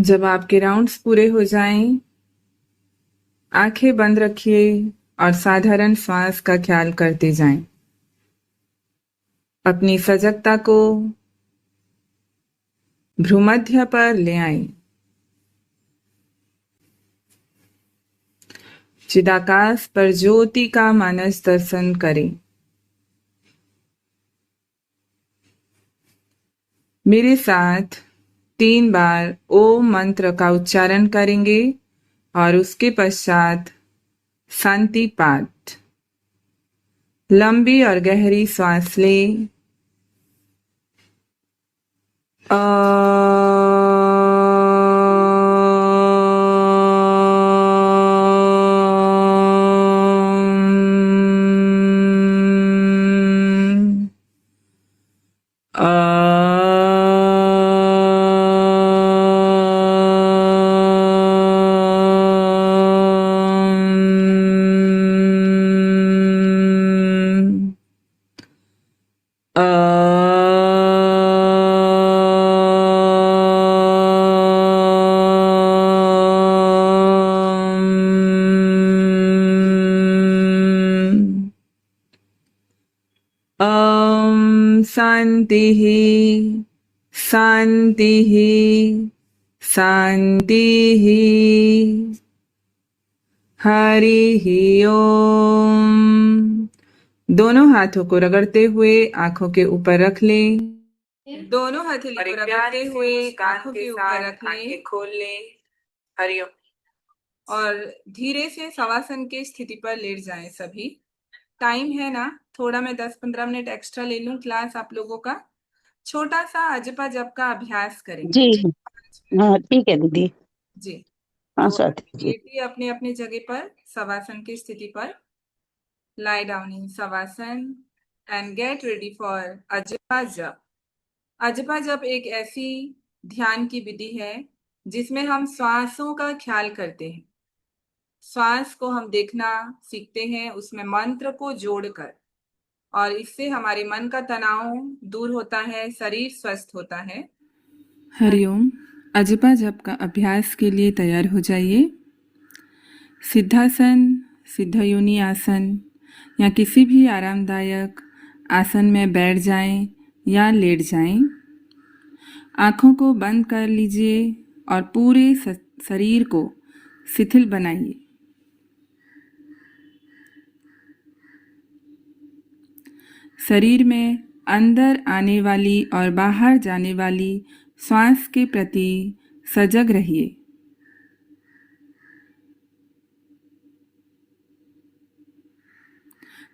जब आपके राउंड्स पूरे हो जाएं, आंखें बंद रखिए और साधारण श्वास का ख्याल करते जाएं। अपनी सजगता को भ्रूमध्य पर ले आएं। चिदाकाश पर ज्योति का मानस दर्शन करें। मेरे साथ 3 बार ओम मंत्र का उच्चारण करेंगे और उसके पश्चात शांति पाठ। लंबी और गहरी सांस लें। शांतिः शांतिः शांतिः। हरिः ओम। दोनों हाथों को रगड़ते हुए आंखों के ऊपर रख लें। दोनों हथेली को रगड़ते हुए आंखों के ऊपर रख लें। खोल लें। हरिओम। और धीरे से शवासन की स्थिति पर लेट जाएं सभी। टाइम है ना, थोड़ा मैं 10-15 मिनट एक्स्ट्रा ले लूं क्लास आप लोगों का। छोटा सा अजपा जप का अभ्यास करेंगे। जी हाँ ठीक है दीदी। जी। हाँ तो स्वाति जी। लेटिए अपने अपने जगह पर शवासन की स्थिति पर। lie down in savasana and get ready for अजपा जप। अजपा जप एक ऐसी ध्यान की विधि है जिसमें हम श्वासों का ख्याल करते हैं। श्वास को हम देखना सीखते हैं, उसमें मंत्र को जोड़कर, और इससे हमारे मन का तनाव दूर होता है, शरीर स्वस्थ होता है। हरिओम। अजपा जप का अभ्यास के लिए तैयार हो जाइए। सिद्धासन, सिद्धयोनि आसन या किसी भी आरामदायक आसन में बैठ जाएं या लेट जाएं। आँखों को बंद कर लीजिए और पूरे शरीर को शिथिल बनाइए। शरीर में अंदर आने वाली और बाहर जाने वाली श्वास के प्रति सजग रहिए।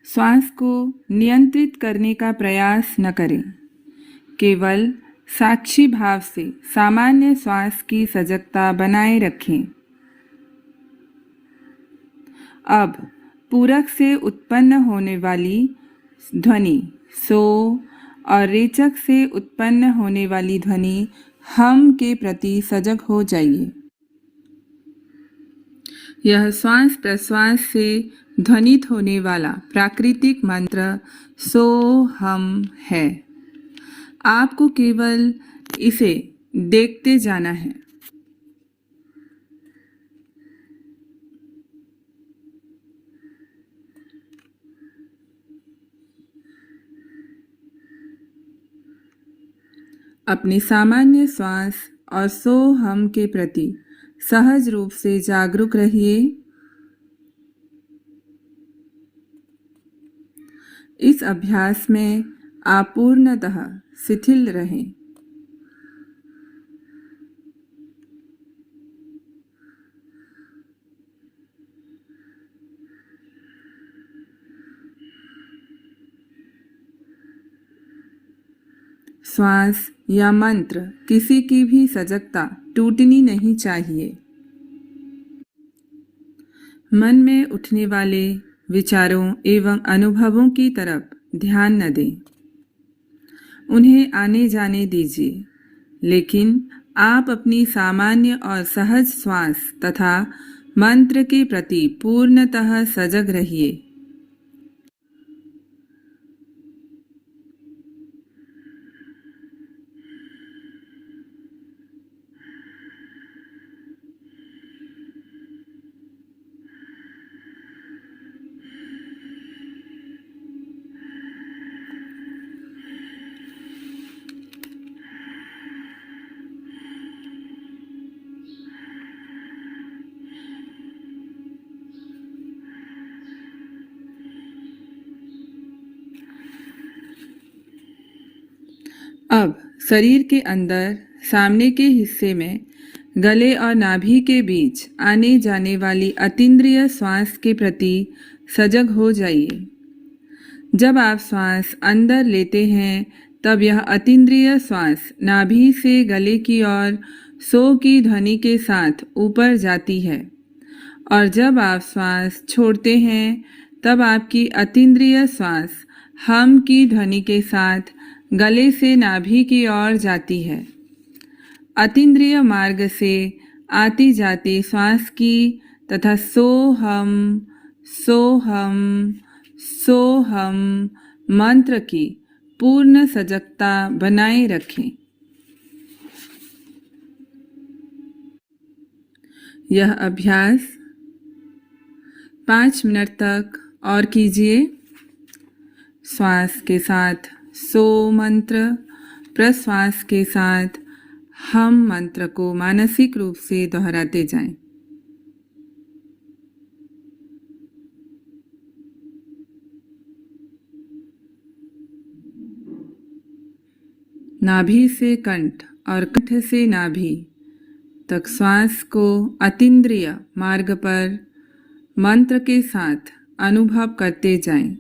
श्वास को नियंत्रित करने का प्रयास न करें, केवल साक्षी भाव से सामान्य श्वास की सजगता बनाए रखें। अब पूरक से उत्पन्न होने वाली ध्वनि सो और रेचक से उत्पन्न होने वाली ध्वनि हम के प्रति सजग हो जाइए। यह श्वास प्रश्वास से ध्वनित होने वाला प्राकृतिक मंत्र सो हम है। आपको केवल इसे देखते जाना है। अपनी सामान्य श्वास और सो हम के प्रति सहज रूप से जागरूक रहिए। इस अभ्यास में आप पूर्णतः शिथिल रहें। श्वास या मंत्र किसी की भी सजगता टूटनी नहीं चाहिए। मन में उठने वाले विचारों एवं अनुभवों की तरफ ध्यान न दें, उन्हें आने जाने दीजिए, लेकिन आप अपनी सामान्य और सहज श्वास तथा मंत्र के प्रति पूर्णतः सजग रहिए। अब शरीर के अंदर सामने के हिस्से में गले और नाभि के बीच आने जाने वाली अतीन्द्रिय श्वास के प्रति सजग हो जाइए। जब आप श्वास अंदर लेते हैं तब यह अतीन्द्रिय श्वास नाभि से गले की ओर सो की ध्वनि के साथ ऊपर जाती है, और जब आप श्वास छोड़ते हैं तब आपकी अतीन्द्रिय श्वास हम की ध्वनि के साथ गले से नाभि की ओर जाती है। अतीन्द्रिय मार्ग से आती जाती श्वास की तथा सोहम सोहम सोहम मंत्र की पूर्ण सजगता बनाए रखें। यह अभ्यास 5 मिनट तक और कीजिए। श्वास के साथ सो मंत्र, प्रश्वास के साथ हम मंत्र को मानसिक रूप से दोहराते जाएं। नाभि से कंठ और कंठ से नाभि तक श्वास को अतीन्द्रिय मार्ग पर मंत्र के साथ अनुभव करते जाएं।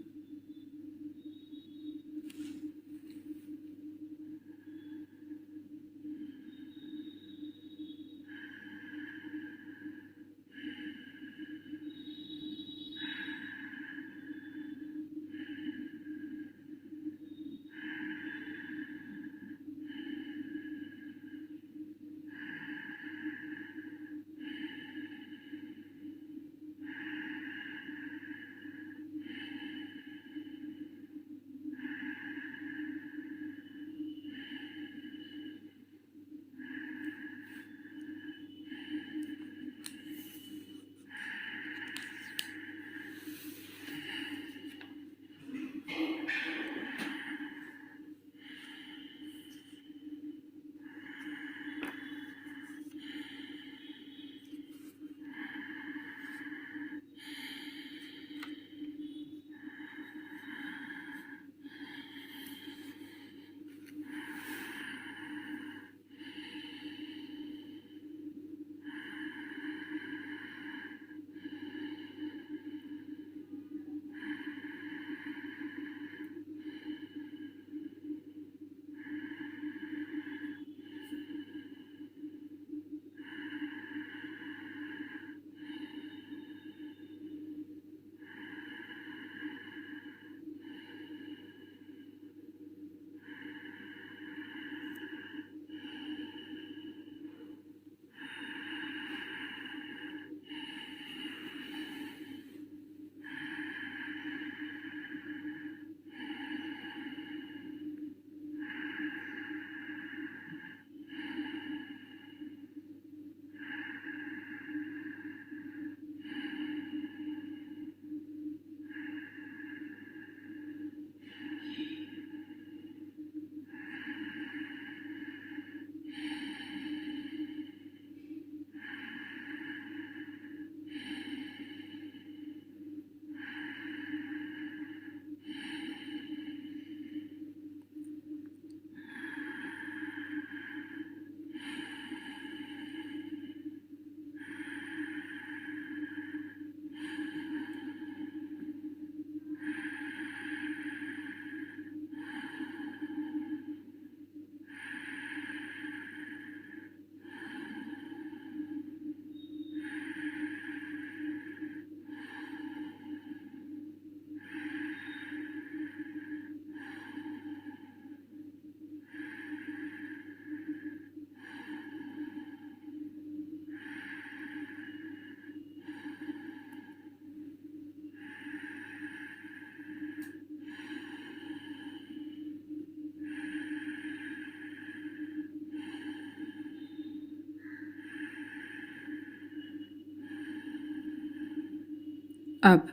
अब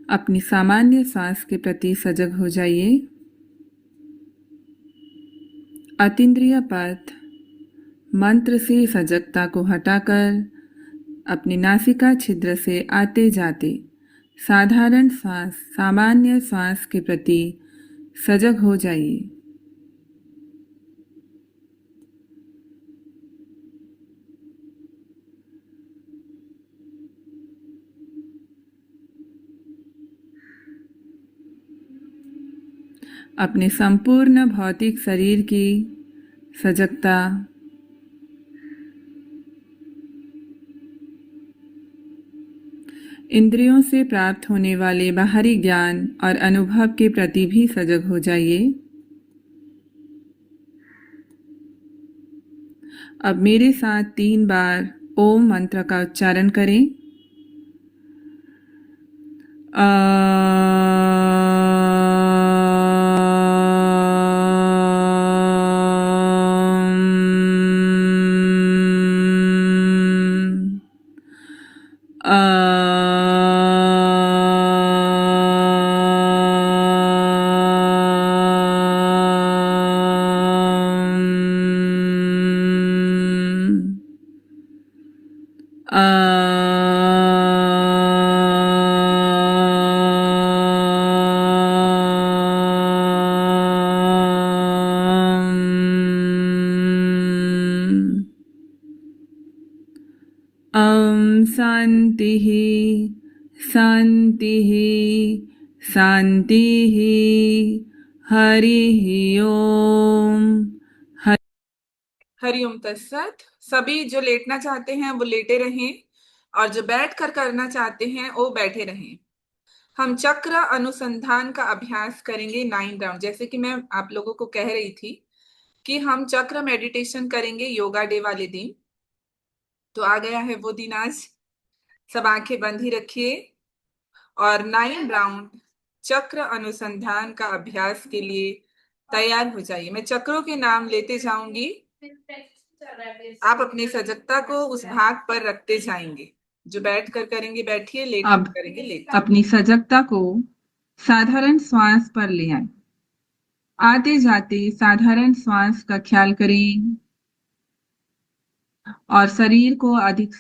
अपनी सामान्य सांस के प्रति सजग हो जाइए। अतीन्द्रिय पथ मंत्र से सजगता को हटाकर अपनी नासिका छिद्र से आते जाते साधारण श्वास, सामान्य श्वास के प्रति सजग हो जाइए। अपने संपूर्ण भौतिक शरीर की सजगता, इंद्रियों से प्राप्त होने वाले बाहरी ज्ञान और अनुभव के प्रति भी सजग हो जाइए। अब मेरे साथ 3 बार ओम मंत्र का उच्चारण करें। शांति शांति शांति। हरि ओम। हरिओम तत्सत। सभी जो लेटना चाहते हैं वो लेटे रहें और जो बैठ कर करना चाहते हैं वो बैठे रहें। हम चक्र अनुसंधान का अभ्यास करेंगे 9 राउंड। जैसे कि मैं आप लोगों को कह रही थी कि हम चक्र मेडिटेशन करेंगे योगा डे वाले दिन। तो आ गया है वो दिन आज। सब आंखें बंद ही रखिए और 9 राउंड चक्र अनुसंधान का अभ्यास के लिए तैयार हो जाइए। मैं चक्रों के नाम लेते जाऊंगी, आप अपनी सजगता को उस भाग पर रखते जाएंगे। जो बैठ कर करेंगे बैठिए, लेट कर करेंगे लेटिए। अपनी सजगता को साधारण श्वास पर ले आए। आते जाते साधारण श्वास का ख्याल करें और शरीर को अधिक